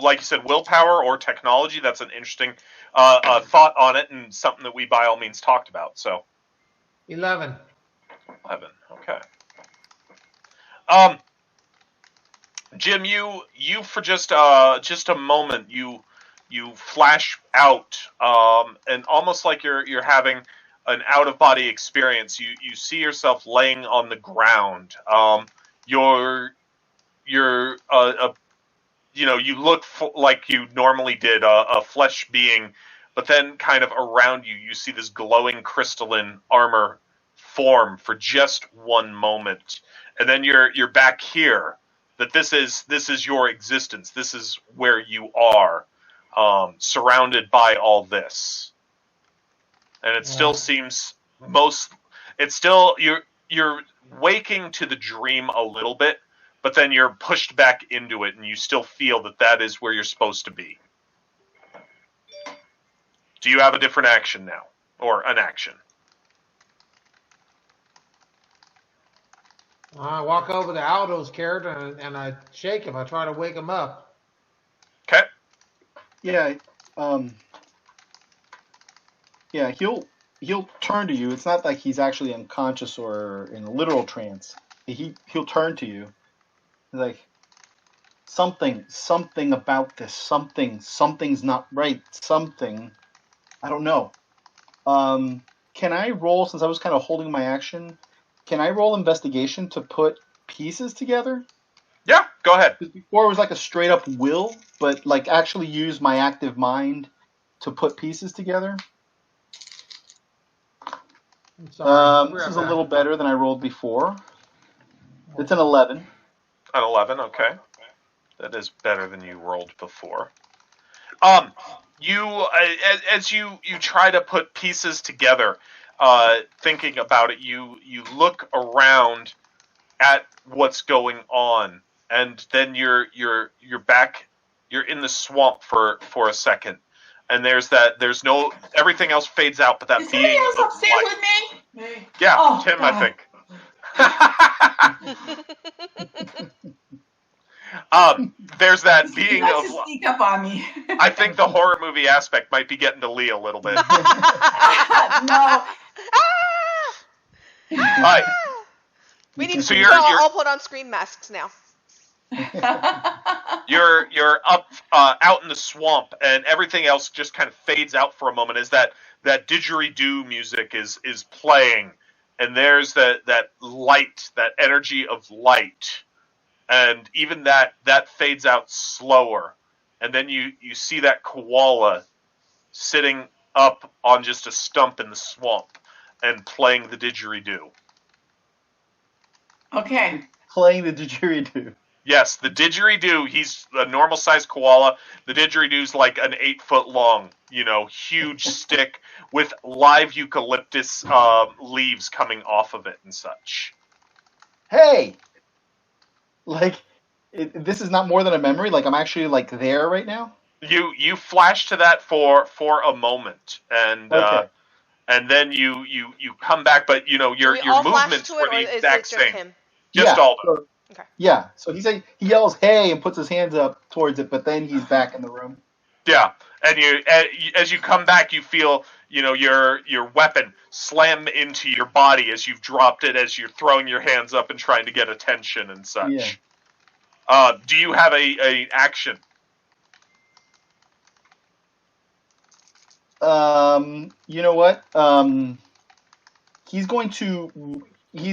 like you said, willpower or technology. That's an interesting thought on it, and something that we by all means talked about. So 11. 11, okay. Jim, you for just a moment, you flash out, and almost like you're having an out of body experience. You see yourself laying on the ground. You're you look like you normally did, a flesh being, but then kind of around you see this glowing crystalline armor form for just one moment, and then you're back here. That this is your existence. This is where you are, surrounded by all this, and it still seems It's still you're waking to the dream a little bit, but then you're pushed back into it, and you still feel that is where you're supposed to be. Do you have a different action now, or an action? I walk over to Aldo's character and I shake him. I try to wake him up. Okay. Yeah. Yeah. He'll turn to you. It's not like he's actually unconscious or in a literal trance. He'll turn to you. He's like, something about this. Something's not right. Something. I don't know. Can I roll, since I was kind of holding my action? Can I roll investigation to put pieces together? Yeah, go ahead. Because before it was like a straight up will, but like actually use my active mind to put pieces together. I'm sorry. This is a little better than I rolled before. It's an 11. An 11, okay. That is better than you rolled before. As you try to put pieces together, thinking about it, you look around at what's going on, and then you're back. You're in the swamp for a second, and there's no, everything else fades out, but that Is being somebody else of upstairs light. with me? Yeah, Oh, Tim, God. I think. There's that He being likes of. to sneak up on me. I think the horror movie aspect might be getting to Lee a little bit. No. All right. We need So to you're- all put on scream masks now. You're up out in the swamp, and everything else just kind of fades out for a moment as that didgeridoo music is playing, and there's that light, that energy of light, and even that fades out slower, and then you see that koala sitting up on just a stump in the swamp and playing the didgeridoo. Okay. Playing the didgeridoo. Yes, the didgeridoo, he's a normal sized koala. The didgeridoo's like an 8 foot long, huge stick with live eucalyptus leaves coming off of it and such. Hey, like, this is not more than a memory. Like, I'm actually like there right now. You flash to that for a moment, and Okay. and then you come back, but Do your we all flash movements to were it, or the is exact it just same. him? Just Yeah. Aldo. So, Okay. yeah. So he yells "Hey" and puts his hands up towards it, but then he's back in the room. Yeah, and as you come back, you feel your weapon slam into your body as you've dropped it, as you're throwing your hands up and trying to get attention and such. Yeah. Do you have a action? You know what? He's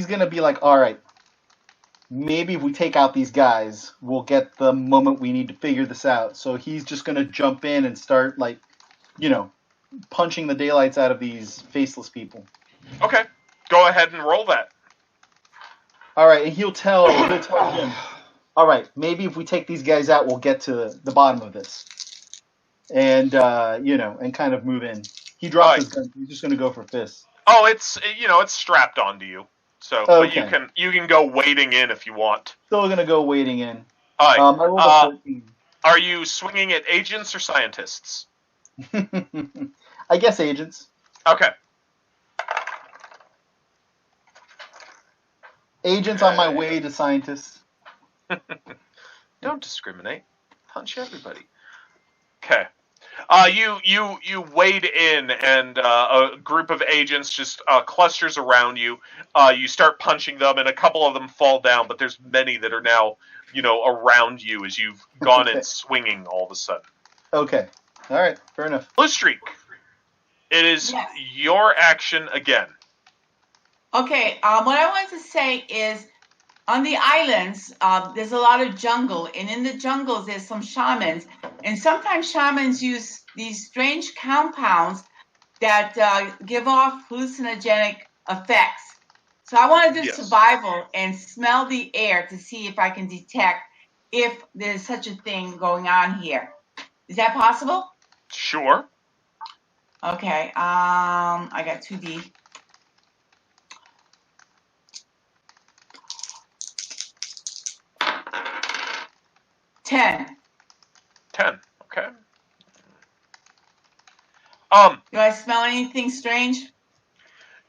gonna be like, all right, maybe if we take out these guys, we'll get the moment we need to figure this out. So he's just gonna jump in and start like, punching the daylights out of these faceless people. Okay, go ahead and roll that. All right, and he'll tell him, all right, maybe if we take these guys out, we'll get to the bottom of this, and and kind of move in. He drops his gun. He's just gonna go for fists. Oh, it's strapped onto you. So, but Okay. you can go wading in if you want. Still gonna go wading in. All right. I rolled a 14. Are you swinging at agents or scientists? I guess agents. Okay. Agents on my way to scientists. Don't discriminate. Punch everybody. Okay. You wade in, and a group of agents just clusters around you. You start punching them, and a couple of them fall down, but there's many that are now, around you as you've gone in swinging all of a sudden. Okay. All right. Fair enough. Blue Streak. It is your action again. Okay. What I wanted to say is, on the islands, there's a lot of jungle, and in the jungles, there's some shamans, and sometimes shamans use these strange compounds that give off hallucinogenic effects. So I want to do survival and smell the air to see if I can detect if there's such a thing going on here. Is that possible? Sure. Okay. I got 2D. Ten. Okay. Do I smell anything strange?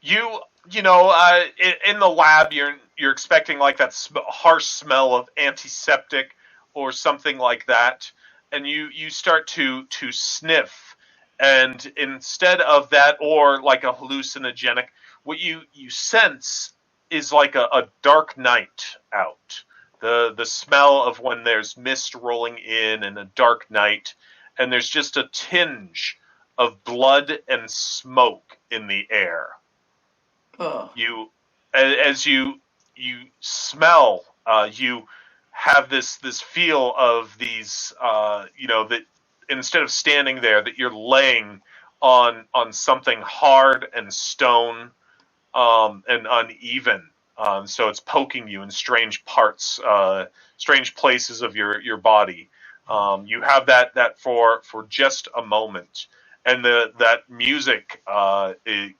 In the lab, you're expecting like that harsh smell of antiseptic or something like that, and you start to sniff, and instead of that or like a hallucinogenic, what you sense is like a dark night out. The smell of when there's mist rolling in and a dark night, and there's just a tinge of blood and smoke in the air. Ugh. As you smell, you have this feel of these, that instead of standing there, that you're laying on something hard and stone, and uneven. So it's poking you in strange parts, strange places of your body. You have that for just a moment, and that music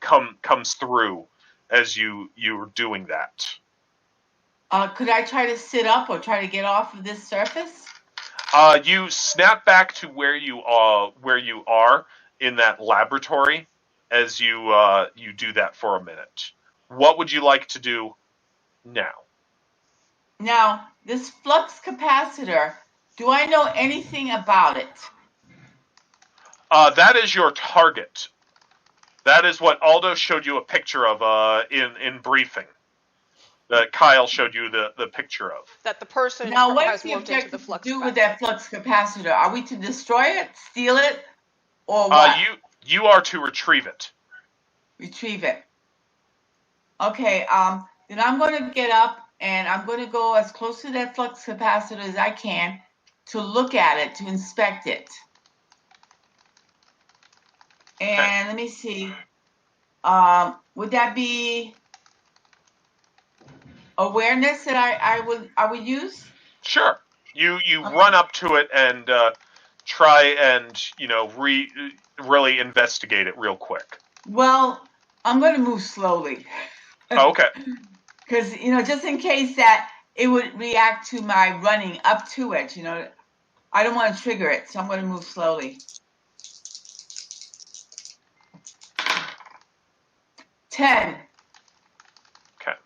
comes through as you're doing that. Could I try to sit up or try to get off of this surface? You snap back to where you are in that laboratory as you do that for a minute. What would you like to do now? Now, this flux capacitor, do I know anything about it? That is your target. That is what Aldo showed you a picture of in briefing. That Kyle showed you the picture of. That the person Now, what has is the morphed into the objective to flux do capacitor. with that flux capacitor? Are we to destroy it, steal it, or what? You are to retrieve it. Retrieve it. Okay, then I'm going to get up and I'm going to go as close to that flux capacitor as I can. to look at it, to inspect it. And let me see. Would that be awareness that I would use? Sure. You Okay. run up to it and try and really investigate it real quick. Well, I'm going to move slowly. Okay. Because, just in case that it would react to my running up to it, I don't want to trigger it, so I'm going to move slowly. 10. Okay.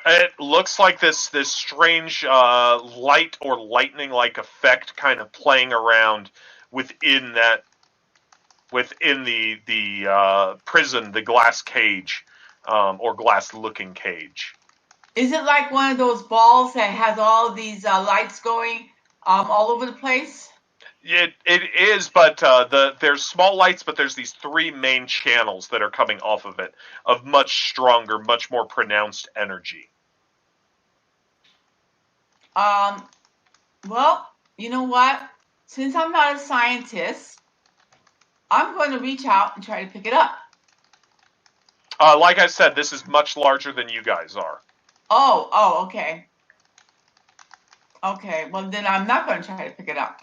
It looks like this strange light or lightning-like effect kind of playing around within the prison, the glass cage, or glass-looking cage. Is it like one of those balls that has all these lights going all over the place? It is, but there's small lights, but there's these three main channels that are coming off of it of much stronger, much more pronounced energy. Well, you know what? Since I'm not a scientist, I'm going to reach out and try to pick it up. Like I said, this is much larger than you guys are. Oh, okay. Okay, well then I'm not going to try to pick it up.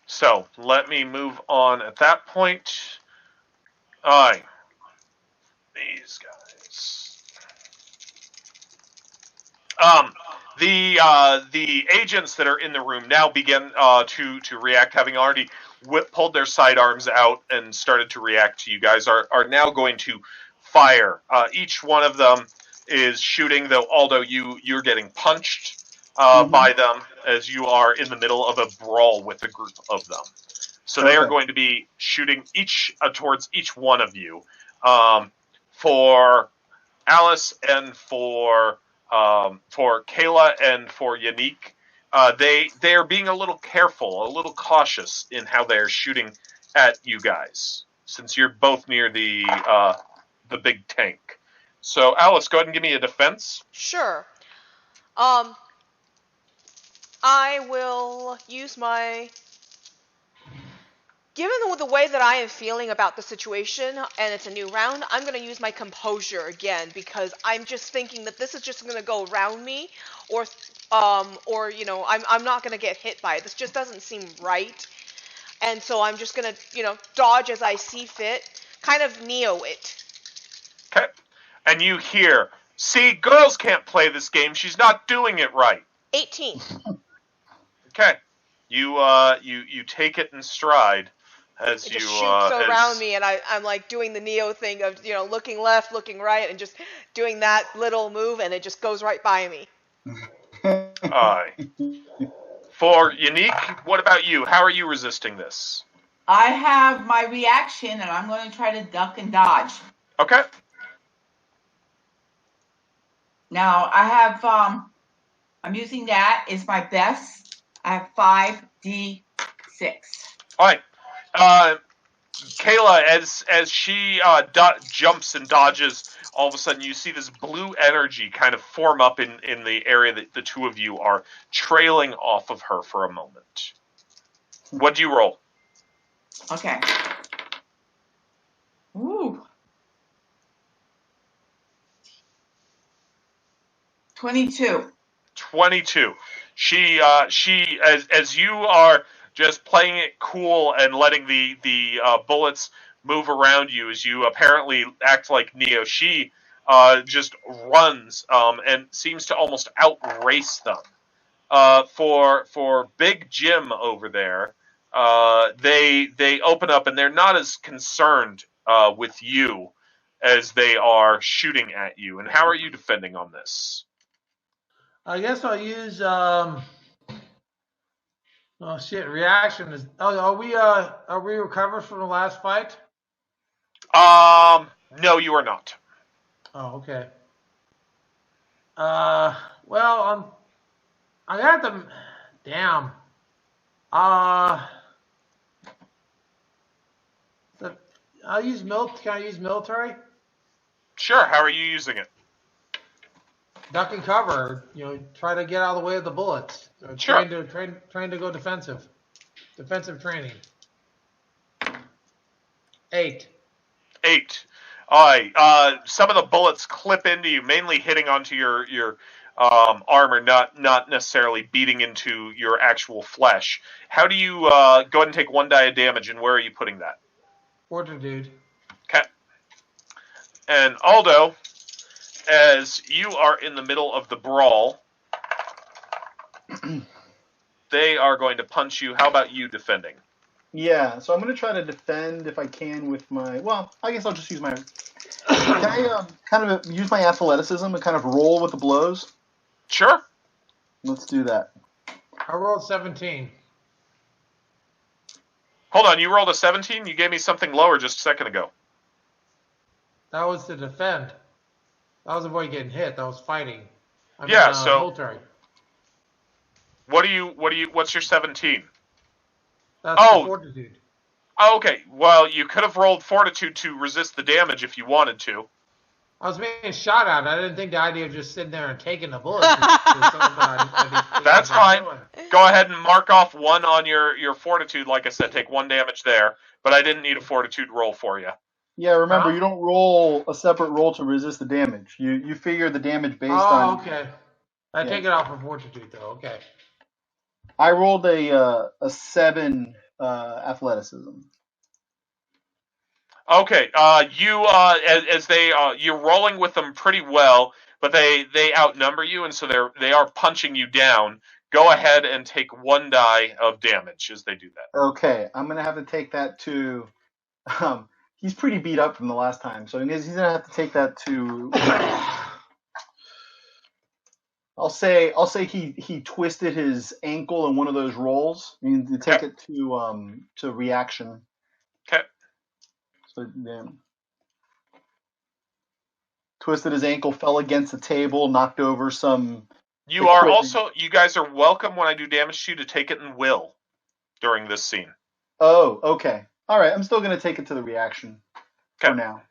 So let me move on at that point. Alright. These guys. The agents that are in the room now begin to react, having already pulled their sidearms out and started to react to you guys, are now going to fire. Each one of them is shooting, though Aldo, you're getting punched by them as you are in the middle of a brawl with a group of them. So they are going to be shooting each towards each one of you. For Alice and for Kayla and for Yannick, they are being a little careful, a little cautious in how they are shooting at you guys, since you're both near the big tank. So Alice, go ahead and give me a defense. Sure. I will use my. Given the way that I am feeling about the situation, and it's a new round, I'm going to use my composure again, because I'm just thinking that this is just going to go around me, or I'm not going to get hit by it. This just doesn't seem right, and so I'm just going to, dodge as I see fit, kind of Neo it. Okay. And you hear, see, girls can't play this game. She's not doing it right. 18. Okay. You take it in stride. As it you just shoots around me, and I'm like doing the Neo thing of looking left, looking right, and just doing that little move, and it just goes right by me. Aye. For Yannick, what about you? How are you resisting this? I have my reaction, and I'm going to try to duck and dodge. Okay. Now I have I'm using that as my best. I have 5d6. All right. Kayla, as she jumps and dodges, all of a sudden you see this blue energy kind of form up in the area that the two of you are trailing off of her for a moment. What do you roll? Okay. Ooh. 22. 22. She as you are just playing it cool and letting the bullets move around you as you apparently act like Neo, she just runs and seems to almost outrace them. For Big Jim over there, they open up and they're not as concerned with you as they are shooting at you. And how are you defending on this? I guess I'll use reaction is. Oh, are we recovered from the last fight? No, you are not. Oh, okay. Well, I got them. Damn. I'll use Can I use military? Sure. How are you using it? duck and cover. Try to get out of the way of the bullets. Sure. Train to go defensive. Defensive training. 8. 8. All right. Some of the bullets clip into you, mainly hitting onto your armor, not necessarily beating into your actual flesh. How do you go ahead and take 1 die of damage, and where are you putting that? Fortitude. Okay. And Aldo, as you are in the middle of the brawl, they are going to punch you. How about you defending? Yeah, so I'm going to try to defend if I can with my... Well, I guess I'll just use my... Can I kind of use my athleticism and kind of roll with the blows? Sure. Let's do that. I rolled 17. Hold on, you rolled a 17? You gave me something lower just a second ago. That was to defend. That was avoid getting hit. That was fighting. So military. What's your 17? That's the fortitude. Oh, okay. Well, you could have rolled fortitude to resist the damage if you wanted to. I was being shot at. I didn't think the idea of just sitting there and taking the bullets. That's fine. Go ahead and mark off 1 on your fortitude. Like I said, take 1 damage there. But I didn't need a fortitude roll for you. Yeah, remember, you don't roll a separate roll to resist the damage. You figure the damage based on... Oh, okay. I take it out for fortitude, though. Okay. I rolled a 7 athleticism. Okay. You're rolling with them pretty well, but they outnumber you, and so they are punching you down. Go ahead and take 1 die of damage as they do that. Okay, I'm gonna have to take that to. He's pretty beat up from the last time, so he's gonna have to take that to. I'll say he twisted his ankle in one of those rolls. I mean, to take it to reaction. Okay. So twisted his ankle, fell against the table, knocked over some. You guys are welcome when I do damage to you to take it in will during this scene. Oh, okay. All right, I'm still gonna take it to the reaction for now.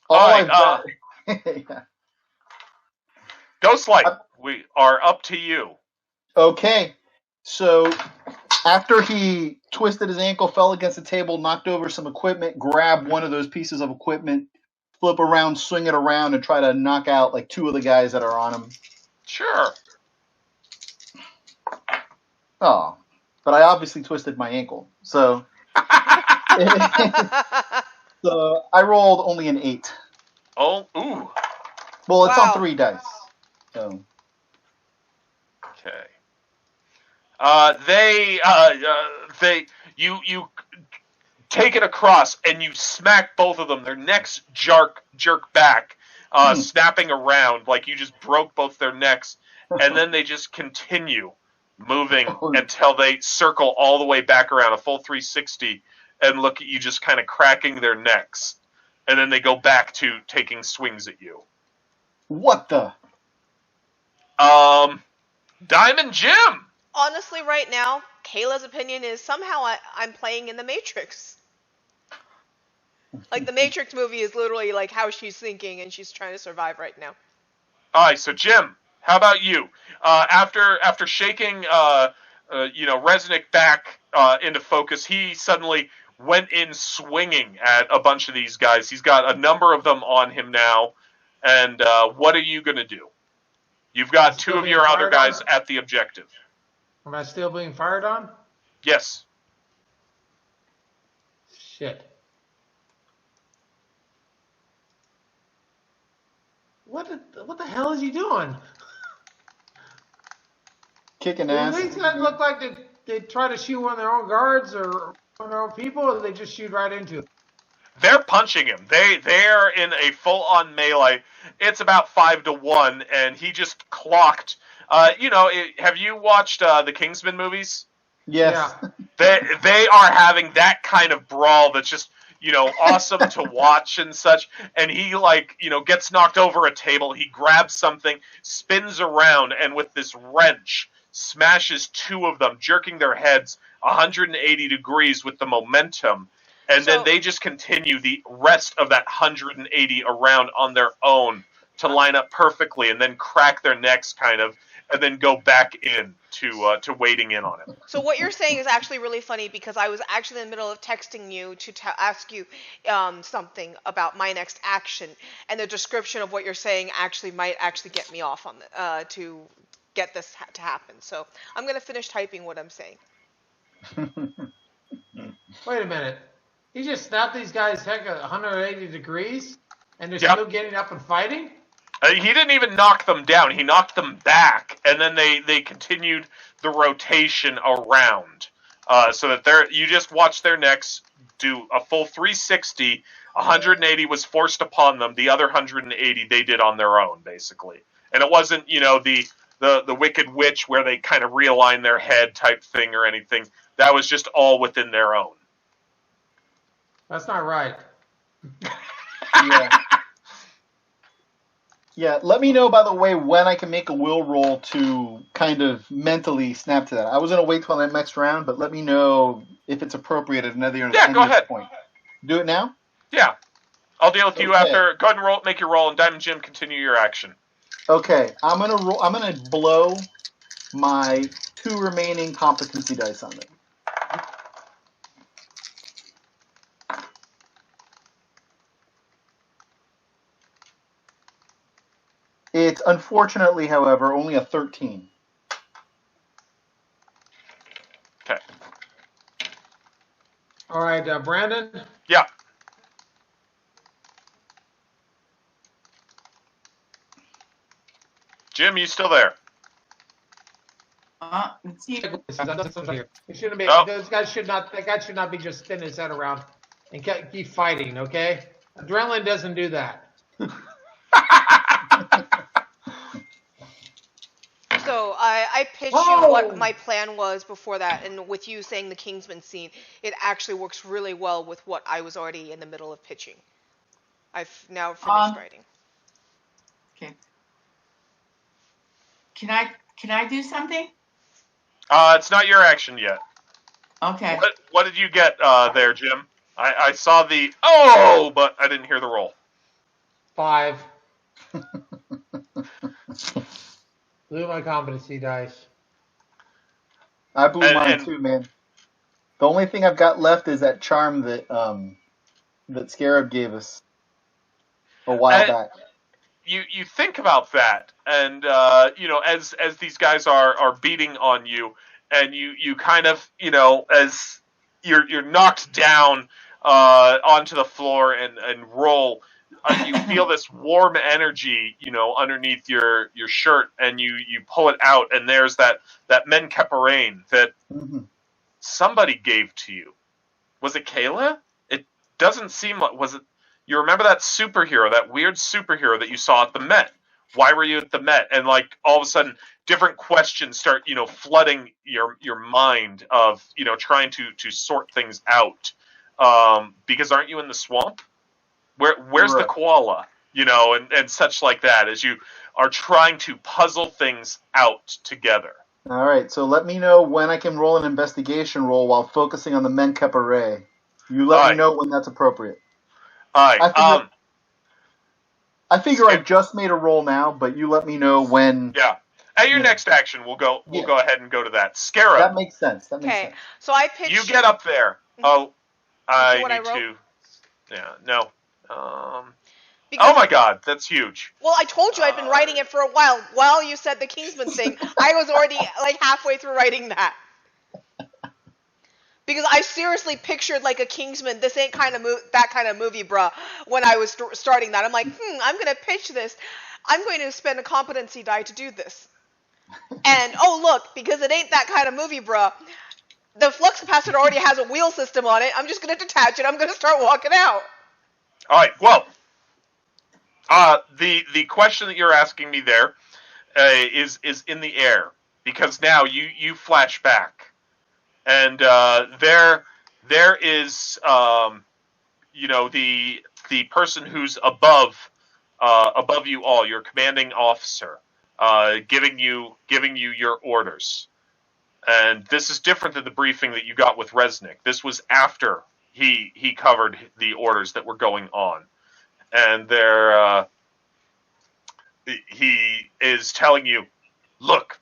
All right. Yeah. Ghostlight, we are up to you. Okay, so after he twisted his ankle, fell against the table, knocked over some equipment, grabbed one of those pieces of equipment, flip around, swing it around, and try to knock out like 2 of the guys that are on him. Sure. Oh, but I obviously twisted my ankle, so so I rolled only an 8. Oh, ooh. Well, it's on 3 dice. So. Okay. You take it across and you smack both of them. Their necks jerk back, snapping around like you just broke both their necks, and then they just continue moving until they circle all the way back around a full 360 and look at you just kind of cracking their necks, and then they go back to taking swings at you. What the? Diamond Jim! Honestly, right now, Kayla's opinion is somehow I'm playing in the Matrix. Like, the Matrix movie is literally like how she's thinking, and she's trying to survive right now. All right, so Jim, how about you? After shaking, Resnick back into focus, he suddenly went in swinging at a bunch of these guys. He's got a number of them on him now, and what are you going to do? You've got 2 of your other guys at the objective. Am I still being fired on? Yes. Shit. What the hell is he doing? Kicking ass. Do these guys look like they try to shoot one of their own guards or one of their own people, or do they just shoot right into it? They're punching him. They're in a full-on melee. It's about 5-1, and he just clocked. Have you watched the Kingsman movies? Yes. Yeah. They are having that kind of brawl that's just, awesome to watch and such. And he, gets knocked over a table. He grabs something, spins around, and with this wrench, smashes 2 of them, jerking their heads 180 degrees with the momentum. And then they just continue the rest of that 180 around on their own to line up perfectly, and then crack their necks, kind of, and then go back in to waiting in on it. So what you're saying is actually really funny because I was actually in the middle of texting you to ask you something about my next action, and the description of what you're saying actually might actually get me off on the, to get this to happen. So I'm going to finish typing what I'm saying. Wait a minute. He just snapped these guys heck 180 degrees, and they're Yep. still getting up and fighting? He didn't even knock them down. He knocked them back, and then they continued the rotation around, so that you just watched their necks do a full 360. 180 was forced upon them. The other 180 they did on their own, basically. And it wasn't, the Wicked Witch where they kind of realign their head type thing or anything. That was just all within their own. That's not right. Yeah. Yeah, let me know, by the way, when I can make a will roll to kind of mentally snap to that. I was going to wait till that next round, but let me know if it's appropriate at another Go ahead. point. Do it now? Yeah. I'll deal with you Okay. after. Go ahead and make your roll, and Diamond Jim, continue your action. Okay, I'm gonna blow my 2 remaining competency dice on it. It's unfortunately, however, only a 13. Okay. All right, Brandon? Yeah. Jim, you still there? Let's see. It shouldn't be. Oh. Those guys should not. That guy should not be just spinning his head around and keep fighting. Okay, adrenaline doesn't do that. So I pitched Whoa! you what my plan was before that, and with you saying the Kingsman scene, it actually works really well with what I was already in the middle of pitching. I've now finished writing. Okay. Can I do something? It's not your action yet. Okay. What did you get there, Jim? I saw the but I didn't hear the roll. 5. Blew my competency dice. I blew mine too, man. The only thing I've got left is that charm that Scarab gave us a while back. You think about that, and as these guys are beating on you, and you kind of as you're knocked down onto the floor and roll, you feel this warm energy underneath your shirt, and you pull it out, and there's that Menkeperane that somebody gave to you. Was it Kayla? It doesn't seem like. Was it? You remember that superhero, that weird superhero that you saw at the Met? Why were you at the Met? And like all of a sudden, different questions start, flooding your mind of, trying to sort things out. Because aren't you in the swamp? Where's the koala? And such like that, as you are trying to puzzle things out together. All right, so let me know when I can roll an investigation roll while focusing on the Menkeperane. You let me know when that's appropriate. All right. I figure I just made a roll now, but you let me know when. Yeah. At your next action, we'll go ahead and go to that. Scarab. That makes sense. Okay. So I pitched. You get up there. Oh, I need I to. Yeah. No. Because, oh my God, that's huge. Well, I told you I've been writing it for a while. While you said the Kingsman thing, I was already like halfway through writing that. Because I seriously pictured like a Kingsman, this ain't that kind of movie, bruh, when I was starting that. I'm like, I'm going to pitch this. I'm going to spend a competency die to do this. And, look, because it ain't that kind of movie, bruh, the flux capacitor already has a wheel system on it. I'm just going to detach it. I'm going to start walking out. All right, well, the question that you're asking me there is in the air. Because now you flash back. And there is the person who's above you all, your commanding officer, giving you your orders. And this is different than the briefing that you got with Resnick. This was after he covered the orders that were going on, and he is telling you, look,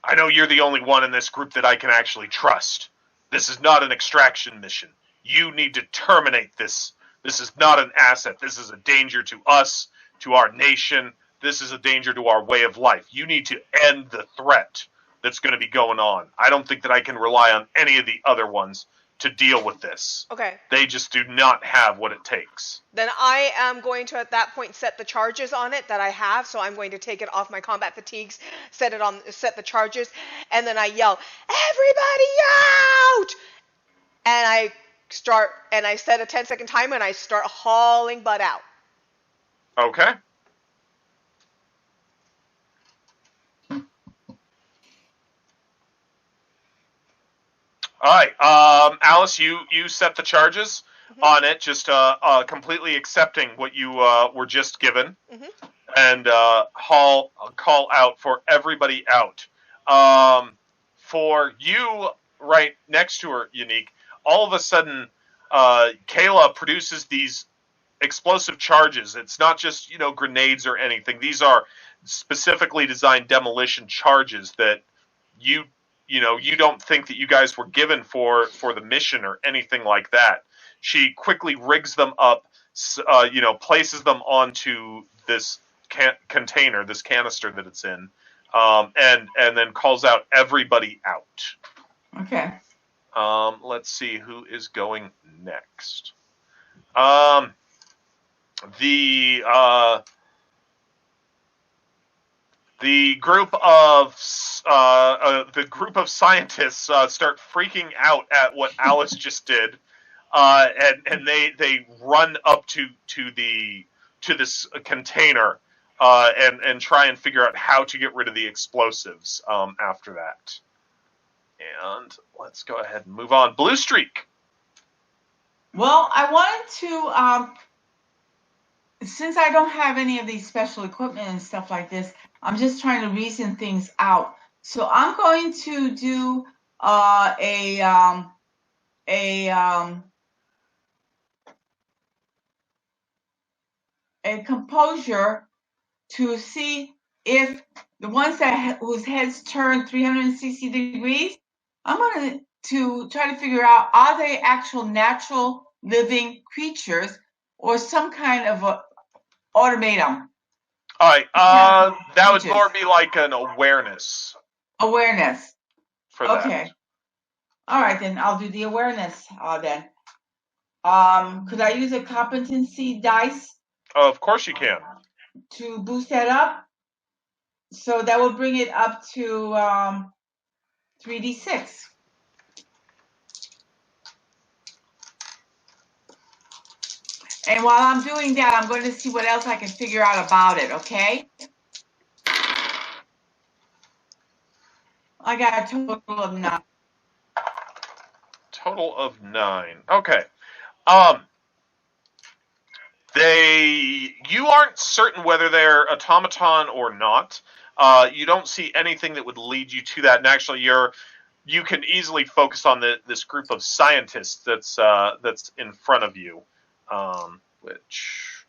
I know you're the only one in this group that I can actually trust. This is not an extraction mission. You need to terminate this. This is not an asset. This is a danger to us, to our nation. This is a danger to our way of life. You need to end the threat that's going to be going on. I don't think that I can rely on any of the other ones to deal with this. Okay. They just do not have what it takes. Then I am going to at that point set the charges on it that I have. So I'm going to take it off my combat fatigues, set the charges, and then I yell, "Everybody out!" And I set a 10-second timer and I start hauling butt out. Okay. All right, Alice, you set the charges on it, just completely accepting what you were just given, and call out for everybody out. For you, right next to her, Unique, all of a sudden, Kayla produces these explosive charges. It's not just grenades or anything. These are specifically designed demolition charges that you don't think that you guys were given for the mission or anything like that. She quickly rigs them up, places them onto this container, this canister that it's in, and then calls out everybody out. Okay. Let's see who is going next. The group of scientists start freaking out at what Alice just did, and they run up to this container and try and figure out how to get rid of the explosives after that. And let's go ahead and move on. Blue streak. Well, I wanted to, since I don't have any of these special equipment and stuff like this, I'm just trying to reason things out. So I'm going to do a composure to see if the ones whose heads turn 360 degrees, I'm going to try to figure out, are they actual natural living creatures or some kind of a automaton? All right, that would more be like an awareness. Awareness. For that. Okay. All right, then I'll do the awareness then. Could I use a competency dice? Of course you can. To boost that up? So that will bring it up to 3d6. And while I'm doing that, I'm going to see what else I can figure out about it, okay? I got a total of 9. Total of 9. Okay. You aren't certain whether they're automaton or not. You don't see anything that would lead you to that. And actually, you can easily focus on this group of scientists that's in front of you, let's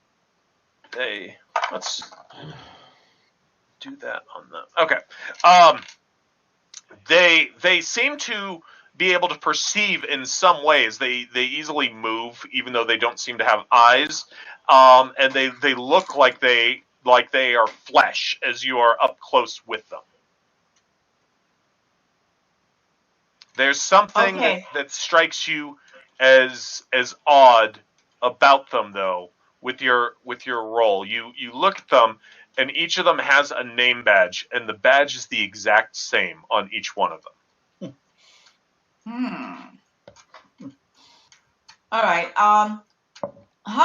do that on them. Okay. They seem to be able to perceive in some ways. They easily move, even though they don't seem to have eyes. And they look like they are flesh as you are up close with them. There's something that strikes you as odd about them, though, with your roll. You look at them, and each of them has a name badge, and the badge is the exact same on each one of them. All right. How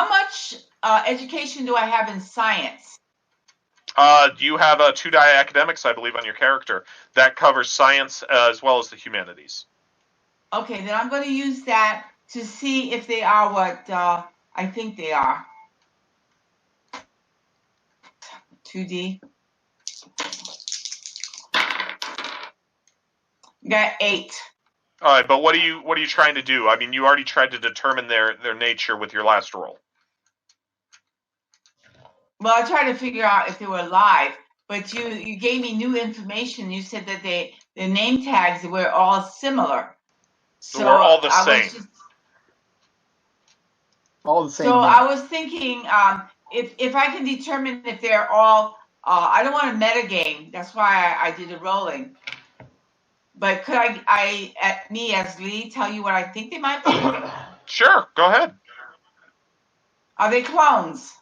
much education do I have in science? You have 2-die academics, I believe, on your character. That covers science as well as the humanities. Okay, then I'm going to use that to see if they are what I think they are. 2D. Got 8. All right, but what are you trying to do? I mean, you already tried to determine their nature with your last roll. Well, I tried to figure out if they were alive, but you gave me new information. You said that the name tags were all similar. So We're all the I same. was just All the same. so name. I was thinking if I can determine if they're all I don't want a metagame. That's why I did the rolling. But could me as Lee tell you what I think they might be? Sure, go ahead. Are they clones?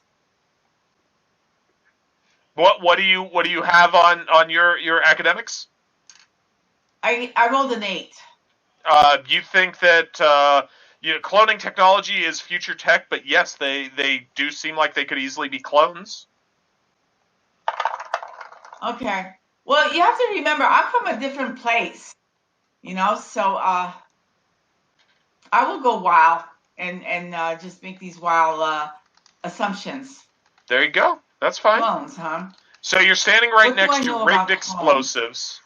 What do you have on your academics? I rolled an 8. You think that cloning technology is future tech, but yes, they do seem like they could easily be clones. Okay. Well, you have to remember, I'm from a different place, so I will go wild and just make these wild assumptions. There you go. That's fine. Clones, huh? So you're standing right What do I next to know rigged about explosives,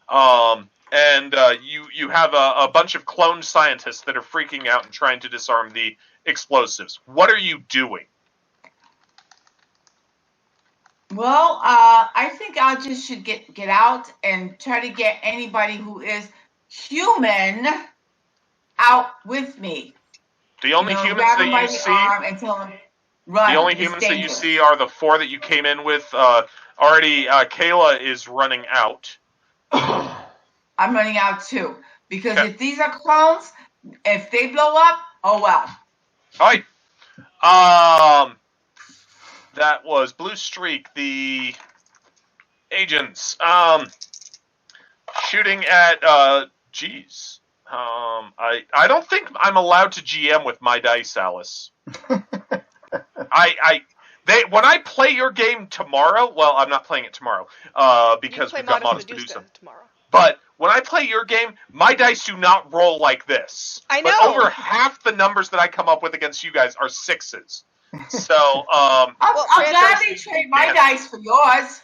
and you have a bunch of cloned scientists that are freaking out and trying to disarm the explosives. What are you doing? Well, I think I just should get out and try to get anybody who is human out with me. The only humans grab that them by you the see, arm and tell them, run. the only It's humans that you dangerous. see are the 4 that you came in with. Already, Kayla is running out. I'm running out too. Because Okay. if these are clones, if they blow up, oh well. All right. That was Blue Streak, the agents. Shooting at geez. I don't think I'm allowed to GM with my dice, Alice. When I play your game tomorrow, well, I'm not playing it tomorrow because we've got Modest Medusa tomorrow. But when I play your game, my dice do not roll like this. I know. But over half the numbers that I come up with against you guys are 6s. So, I'll gladly trade my dice for yours.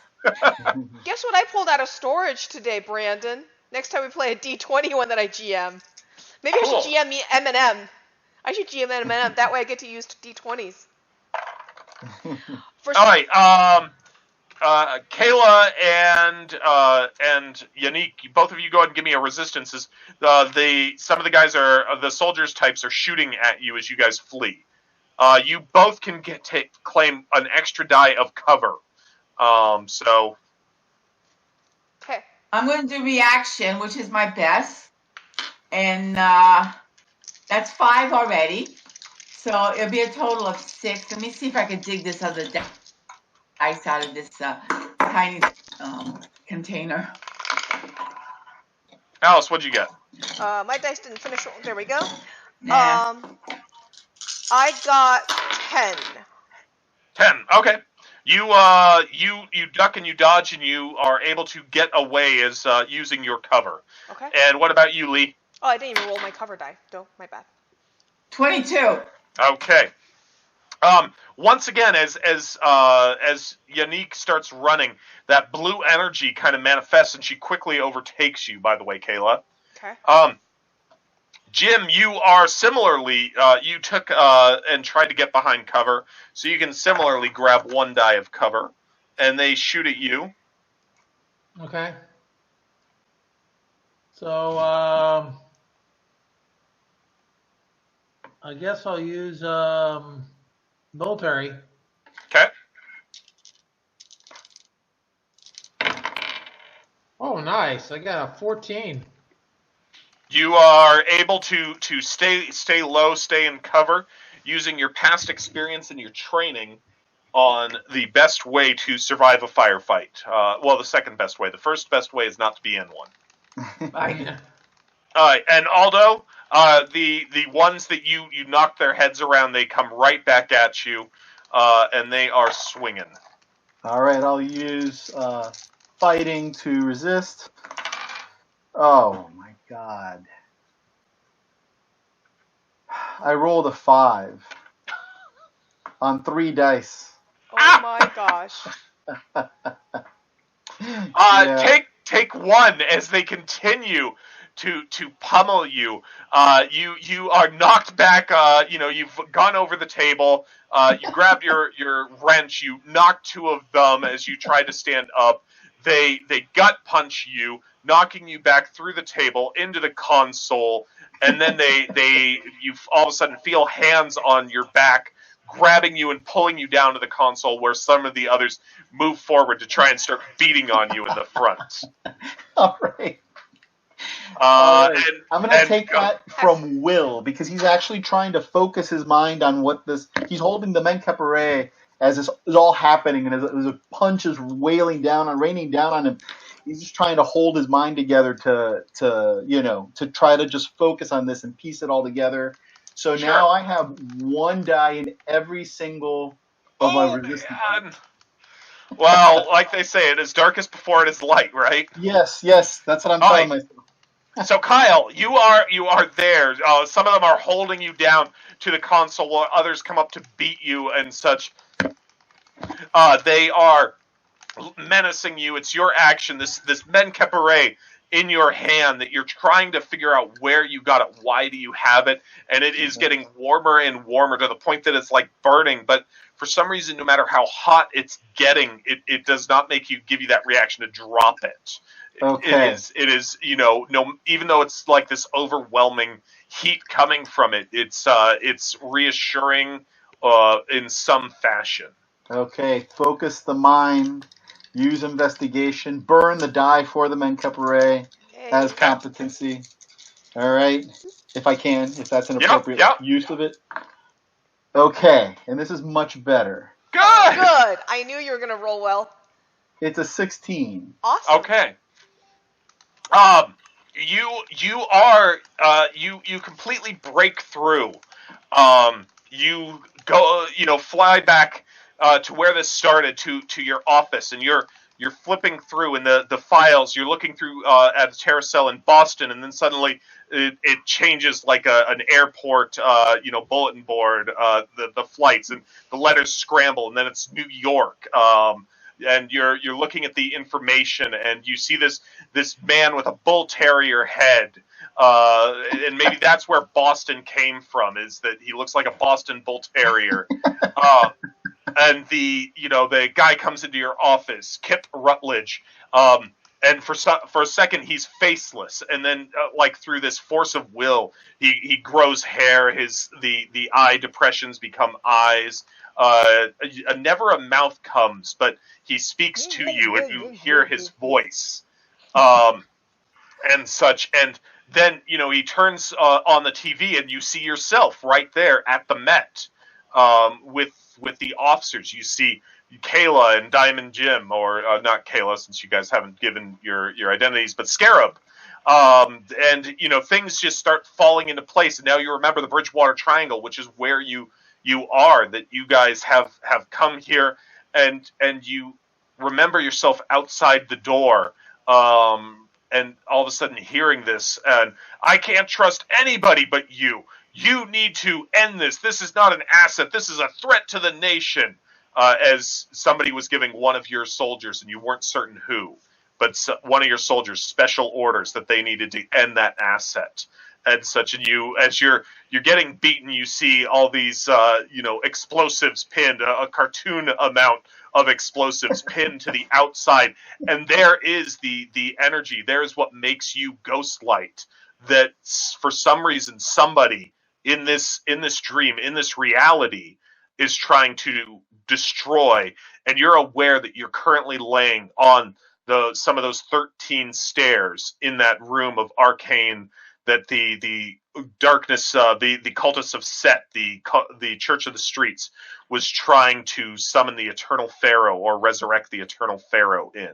Guess what I pulled out of storage today, Brandon? Next time we play a D20 one that I GM. Maybe I should GM me M&M. I should GM M&M. That way I get to use D20s. All right. Kayla and Yannick, both of you go ahead and give me a resistances. Some of the guys the soldiers types are shooting at you as you guys flee. You both can claim an extra die of cover. So. Okay. I'm going to do reaction, which is my best, and that's 5 already. So it'll be a total of 6. Let me see if I can dig this other dice out of this tiny container. Alice, what'd you get? My dice didn't finish. There we go. Yeah. I got 10. 10. Okay. You duck and you dodge and you are able to get away as using your cover. Okay. And what about you, Lee? Oh, I didn't even roll my cover die. No, my bad. 22. Okay. Once again, as Yannick starts running, that blue energy kind of manifests, and she quickly overtakes you. By the way, Kayla. Okay. Jim, you are similarly. You took and tried to get behind cover, so you can similarly grab 1 die of cover, and they shoot at you. Okay. So I guess I'll use military. Okay. Oh, nice! I got a 14. You are able to stay low, stay in cover, using your past experience and your training on the best way to survive a firefight. Well, the second best way. The first best way is not to be in one. Right. And Aldo, the ones that you knocked their heads around, they come right back at you, and they are swinging. All right, I'll use fighting to resist. Oh my God! I rolled a 5 on 3 dice. Oh my gosh. Yeah. Take 1 as they continue to pummel you. You are knocked back. You've gone over the table. You grabbed your wrench. You knocked two of them as you tried to stand up. They gut punch you, knocking you back through the table into the console, and then you all of a sudden feel hands on your back grabbing you and pulling you down to the console where some of the others move forward to try and start beating on you in the front. All right. I'm going to take that from Will because he's actually trying to focus his mind on what this. He's holding the Menkepere as this is all happening, and as a punch is raining down on him. He's just trying to hold his mind together to try to just focus on this and piece it all together. So Sure. Now I have one die in every single of my resistance. Man. Well, like they say, it is darkest before it is light, right? Yes, that's what I'm telling myself. So Kyle, you are there. Some of them are holding you down to the console while others come up to beat you and such. They are menacing you. It's your action. This Menkepere in your hand that you're trying to figure out where you got it. Why do you have it? And it is getting warmer and warmer to the point that it's like burning. But for some reason, no matter how hot it's getting, it does not give you that reaction to drop it. Okay. It is no, even though it's like this overwhelming heat coming from it, it's reassuring in some fashion. Okay, focus the mind, use investigation, burn the die for the Menkepere as competency. All right, if that's an appropriate use of it. Okay, and this is much better. Good. I knew you were going to roll well. It's a 16. Awesome. Okay. You completely break through. You go, fly back to where this started, to your office, and you're flipping through in the files. You're looking through at a Terracell in Boston, and then suddenly it changes like an airport, bulletin board, the flights, and the letters scramble, and then it's New York. And you're looking at the information, and you see this man with a bull terrier head, and maybe that's where Boston came from. Is that he looks like a Boston bull terrier, and the guy comes into your office, Kip Rutledge, and for a second he's faceless, and then like through this force of will, he grows hair. The eye depressions become eyes. Never a mouth comes, but he speaks to you, and you hear his voice, and such. And then he turns on the TV, and you see yourself right there at the Met, with the officers. You see Kayla and Diamond Jim, or not Kayla, since you guys haven't given your identities, but Scarab. And things just start falling into place, and now you remember the Bridgewater Triangle, which is where you are, that you guys have come here, and you remember yourself outside the door, and all of a sudden hearing this, and I can't trust anybody but you. You need to end this. This is not an asset. This is a threat to the nation. As somebody was giving one of your soldiers, and you weren't certain who, but one of your soldiers special orders that they needed to end that asset and such. And as you're getting beaten, you see all these explosives pinned, a cartoon amount of explosives pinned to the outside, and there is the energy. There's what makes you ghost light. That for some reason somebody in this dream, in this reality, is trying to destroy, and you're aware that you're currently laying on some of those 13 stairs in that room of arcane, that the darkness, the cultists of Set, the Church of the Streets, was trying to summon the Eternal Pharaoh, or resurrect the Eternal Pharaoh in.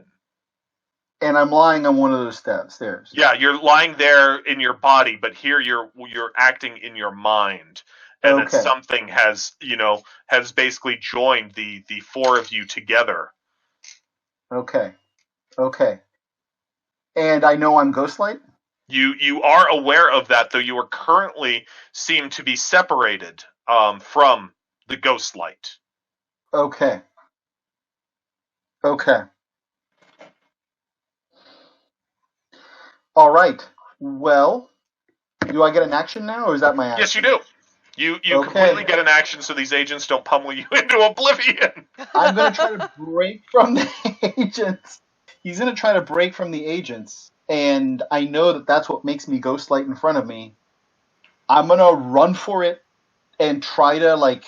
And I'm lying on one of those stairs. Yeah, you're lying there in your body, but here you're acting in your mind. And then something has basically joined the four of you together. Okay. And I know I'm Ghostlight? You are aware of that, though you are currently seem to be separated from the Ghostlight. Okay. All right. Well, do I get an action now, or is that my action? Yes, you do. You Okay. completely get an action so these agents don't pummel you into oblivion. I'm going to try to break from the agents. He's going to try to break from the agents, and I know that that's what makes me ghostlight in front of me. I'm going to run for it and try to, like,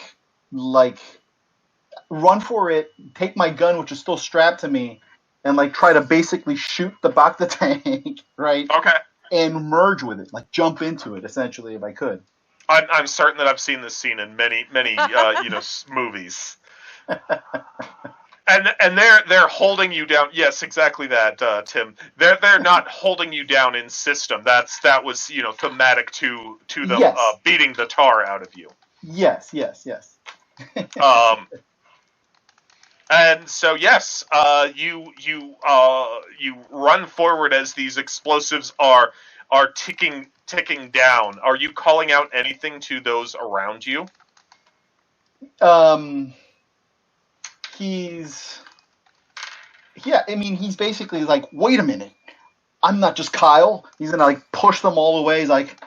run for it, take my gun, which is still strapped to me, and, like, try to basically shoot the Bacta tank, right? Okay. And merge with it, like, jump into it, essentially, if I could. I'm certain that I've seen this scene in many movies. And they're holding you down. Yes, exactly that, Tim. They're not holding you down in system. That was thematic to them Yes. Beating the tar out of you. Yes. And so yes, you run forward as these explosives are ticking down. Are you calling out anything to those around you? He's basically like, wait a minute, I'm not just Kyle. He's gonna like push them all away. He's like,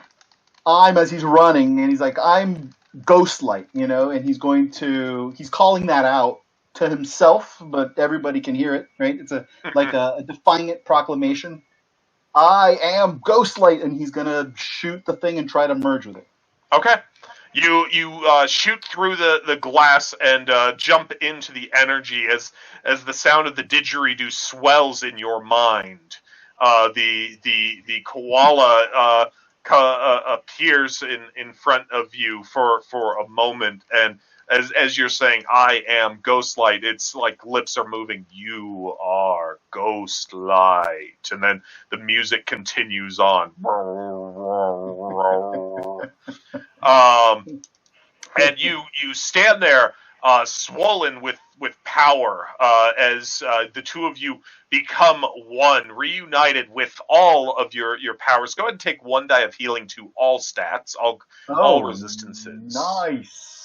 as he's running, and he's like, I'm Ghostlight, and he's calling that out to himself, but everybody can hear it, right? It's a defiant proclamation. I am Ghostlight, and he's gonna shoot the thing and try to merge with it. Okay. You shoot through the glass and jump into the energy as the sound of the didgeridoo swells in your mind. The koala appears in front of you for a moment, and as you're saying, I am Ghostlight, it's like lips are moving. You are Ghostlight, and then the music continues on. And you stand there, swollen with power, as the two of you become one, reunited with all of your powers. Go ahead and take 1 die of healing to all stats, all resistances. Nice.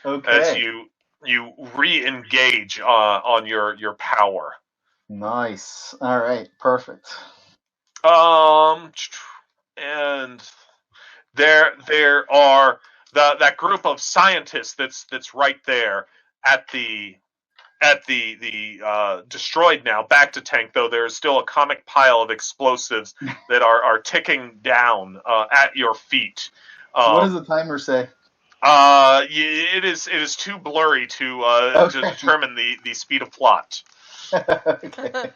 Okay. As you re-engage on your power. Nice. All right. Perfect. And there are that group of scientists that's right there at the destroyed now Bacta tank, though there is still a comic pile of explosives that are ticking down at your feet. What does the timer say? It is too blurry to determine the speed of plot. Okay.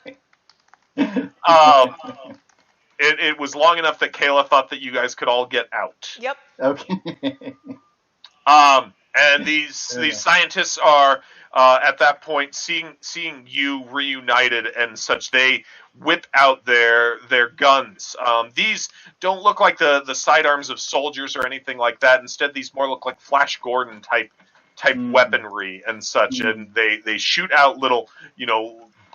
It was long enough that Kayla thought that you guys could all get out. Yep. Okay. And these scientists are at that point seeing you reunited and such. They whip out their guns. These don't look like the sidearms of soldiers or anything like that. Instead, these more look like Flash Gordon type weaponry and such. And they shoot out little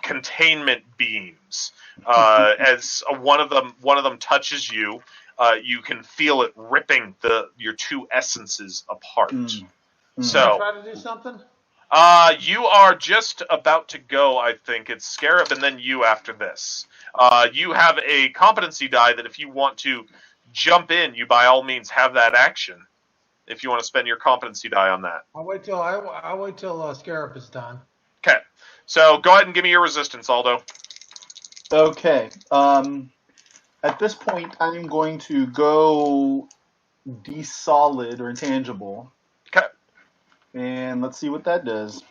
containment beams. As one of them touches you, you can feel it ripping your two essences apart. So try to do something. You are just about to go. I think it's Scarab and then you after this. You have a competency die that if you want to jump in, you by all means have that action. If you want to spend your competency die on that. I'll wait till Scarab is done. Okay. So go ahead and give me your resistance, Aldo. Okay. At this point, I'm going to go desolid or intangible. Okay. And let's see what that does.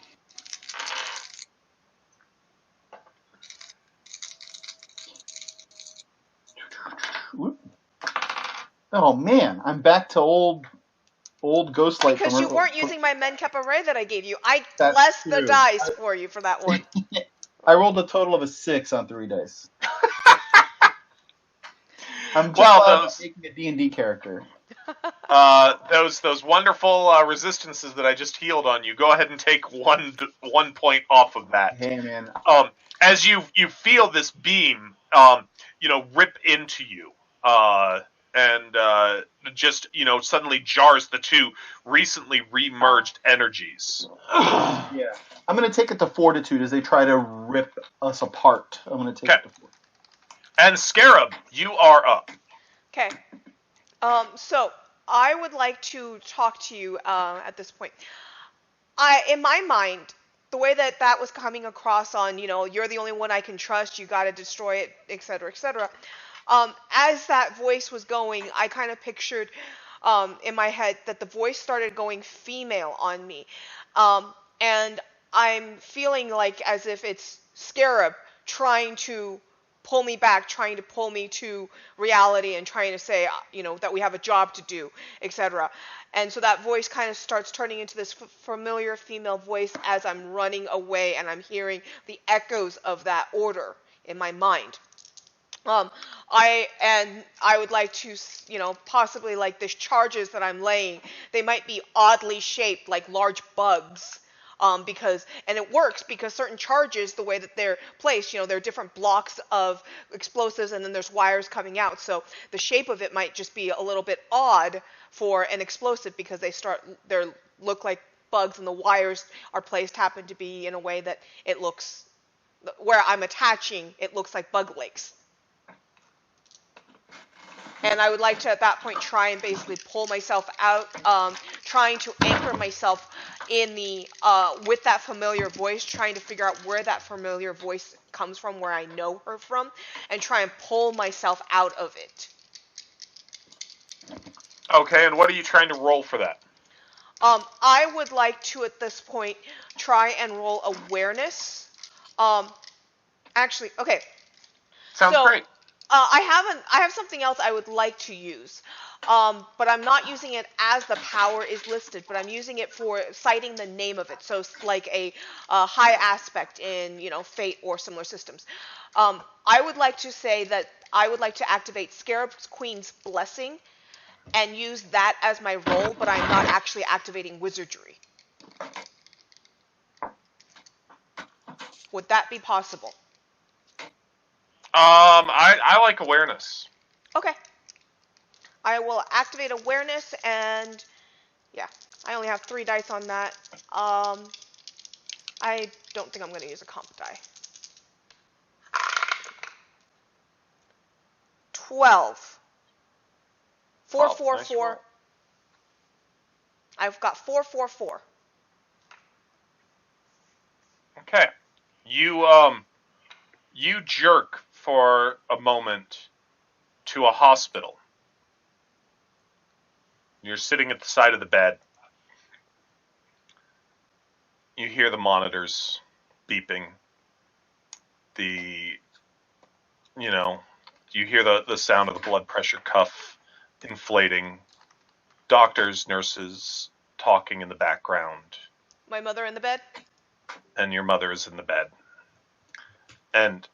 Oh man, I'm back to old Ghostlight. Because you weren't using my Mencap array that I gave you. I That's blessed the true. dice for you for that one. I rolled a total of a 6 on 3 dice. I'm just making a D&D character. Those wonderful resistances that I just healed on you. Go ahead and take 1 point off of that. Hey man. As you feel this beam, rip into you, and just suddenly jars the two recently remerged energies. Yeah, I'm gonna take it to fortitude as they try to rip us apart. I'm gonna take it to fortitude. And Scarab, you are up. Okay. So I would like to talk to you at this point. In my mind, the way that that was coming across on, you're the only one I can trust, you got to destroy it, etc., etc. As that voice was going, I kind of pictured in my head that the voice started going female on me. And I'm feeling like as if it's Scarab trying to pull me back, trying to pull me to reality and trying to say, that we have a job to do, etc. And so that voice kind of starts turning into this familiar female voice as I'm running away and I'm hearing the echoes of that order in my mind. I would like to, possibly like the charges that I'm laying, they might be oddly shaped like large bugs. And it works because certain charges, the way that they're placed, there are different blocks of explosives and then there's wires coming out. So the shape of it might just be a little bit odd for an explosive because they look like bugs and the wires are placed happen to be in a way that it looks, where I'm attaching, it looks like bug legs. And I would like to, at that point, try and basically pull myself out, trying to anchor myself in the, with that familiar voice, trying to figure out where that familiar voice comes from, where I know her from, and try and pull myself out of it. Okay, and what are you trying to roll for that? I would like to, at this point, try and roll awareness. Okay. Sounds great. I have something else I would like to use, but I'm not using it as the power is listed, but I'm using it for citing the name of it. So it's like a high aspect in, Fate or similar systems. I would like to say that I would like to activate Scarab Queen's Blessing and use that as my role, but I'm not actually activating wizardry. Would that be possible? I like awareness. Okay. I will activate awareness and yeah, I only have 3 dice on that. I don't think I'm going to use a comp die. 12. 4, 4, Nice 4. roll. I've got 4, 4, 4. Okay. You jerk for a moment to a hospital. You're sitting at the side of the bed. You hear the monitors beeping. You hear the sound of the blood pressure cuff inflating. Doctors, nurses talking in the background. My mother in the bed? And your mother is in the bed. And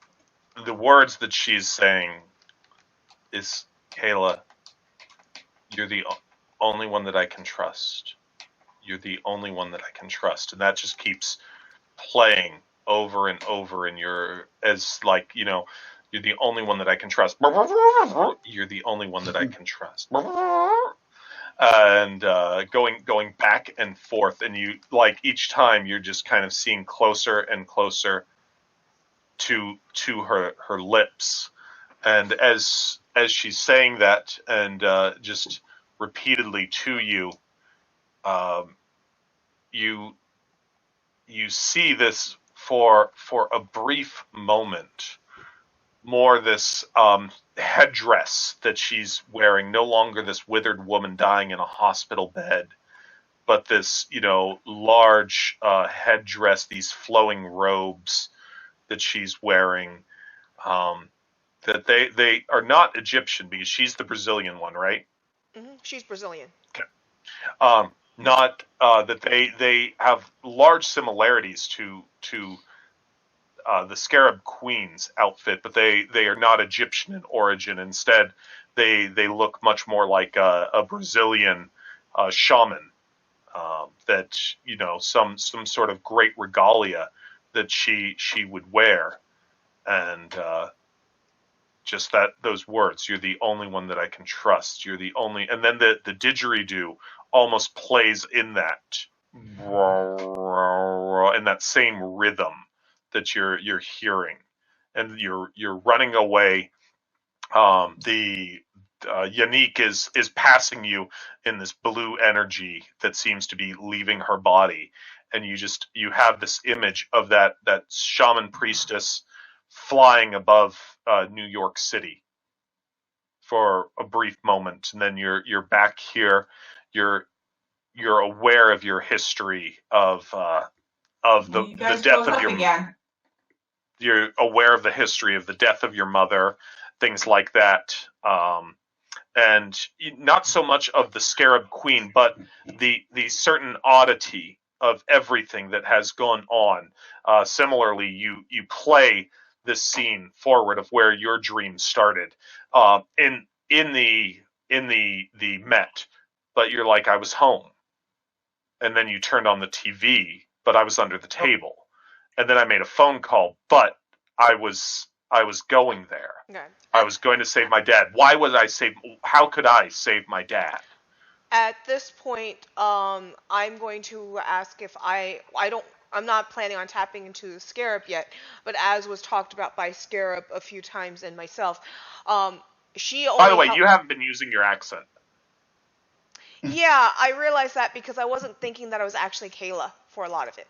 the words that she's saying is, Kayla, you're the only one that I can trust. You're the only one that I can trust. And that just keeps playing over and over in your, as like, you're the only one that I can trust. You're the only one that I can trust. And going back and forth, and you, like, each time you're just kind of seeing closer and closer to her lips. And as she's saying that, and just repeatedly to you, you see this for a brief moment, more this headdress that she's wearing, no longer this withered woman dying in a hospital bed, but this, large headdress, these flowing robes that she's wearing, that they are not Egyptian because she's the Brazilian one, right? Mm-hmm. She's Brazilian. Okay. Not that they have large similarities to the Scarab Queen's outfit, but they are not Egyptian in origin. Instead, they look much more like a Brazilian shaman. That some sort of great regalia that she would wear, and just those words. You're the only one that I can trust. You're the only, and then the didgeridoo almost plays in that same rhythm that you're hearing, and you're running away. The Yannick is passing you in this blue energy that seems to be leaving her body, and you have this image of that shaman priestess flying above New York City for a brief moment, and then you're back here. You're aware of your history of When you the guys death broke of up your. again. You're aware of the history of the death of your mother, things like that. And not so much of the Scarab Queen, but the certain oddity of everything that has gone on. Similarly, you play this scene forward of where your dream started in the Met, but you're like, I was home, and then you turned on the TV, but I was under the table, and then I made a phone call, but I was going there. Okay. I was going to save my dad. Why would I save? How could I save my dad? At this point, I'm going to ask if I'm not planning on tapping into the Scarab yet, but as was talked about by Scarab a few times and myself, she By the only way, helped. you haven't been using your accent. Yeah, I realized that because I wasn't thinking that I was actually Kayla for a lot of it.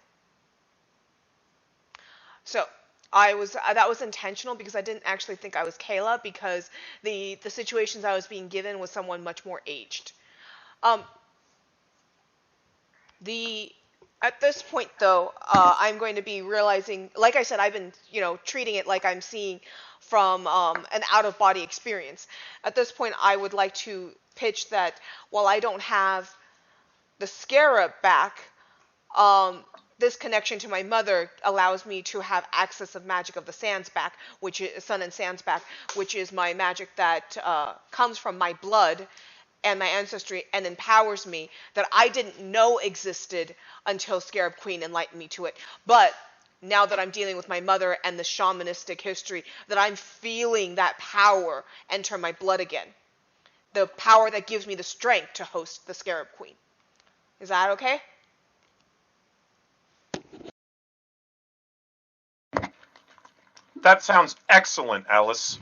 So that was intentional because I didn't actually think I was Kayla because the situations I was being given was someone much more aged. Um, the At this point though, I'm going to be realizing, like I said, I've been treating it like I'm seeing from an out of body experience. At this point, I would like to pitch that while I don't have the Scarab back, this connection to my mother allows me to have access of magic of the sands back, which is sun and sands back, which is my magic that comes from my blood and my ancestry and empowers me that I didn't know existed until Scarab Queen enlightened me to it. But now that I'm dealing with my mother and the shamanistic history, that I'm feeling that power enter my blood again. The power that gives me the strength to host the Scarab Queen. Is that okay? That sounds excellent, Alice.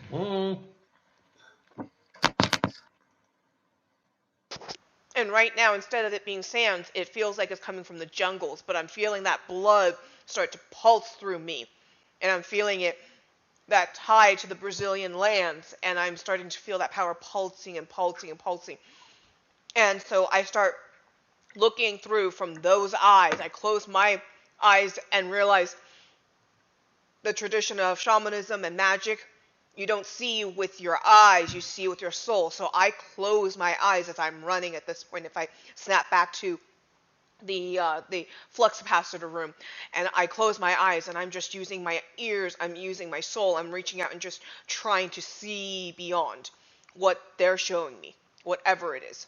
And right now, instead of it being sands, it feels like it's coming from the jungles, but I'm feeling that blood start to pulse through me. And I'm feeling it, that tie to the Brazilian lands, and I'm starting to feel that power pulsing and pulsing and pulsing. And so I start looking through from those eyes. I close my eyes and realize the tradition of shamanism and magic, you don't see with your eyes, you see with your soul. So I close my eyes as I'm running at this point. If I snap back to the flux capacitor room, and I close my eyes and I'm just using my ears, I'm using my soul, I'm reaching out and just trying to see beyond what they're showing me, whatever it is.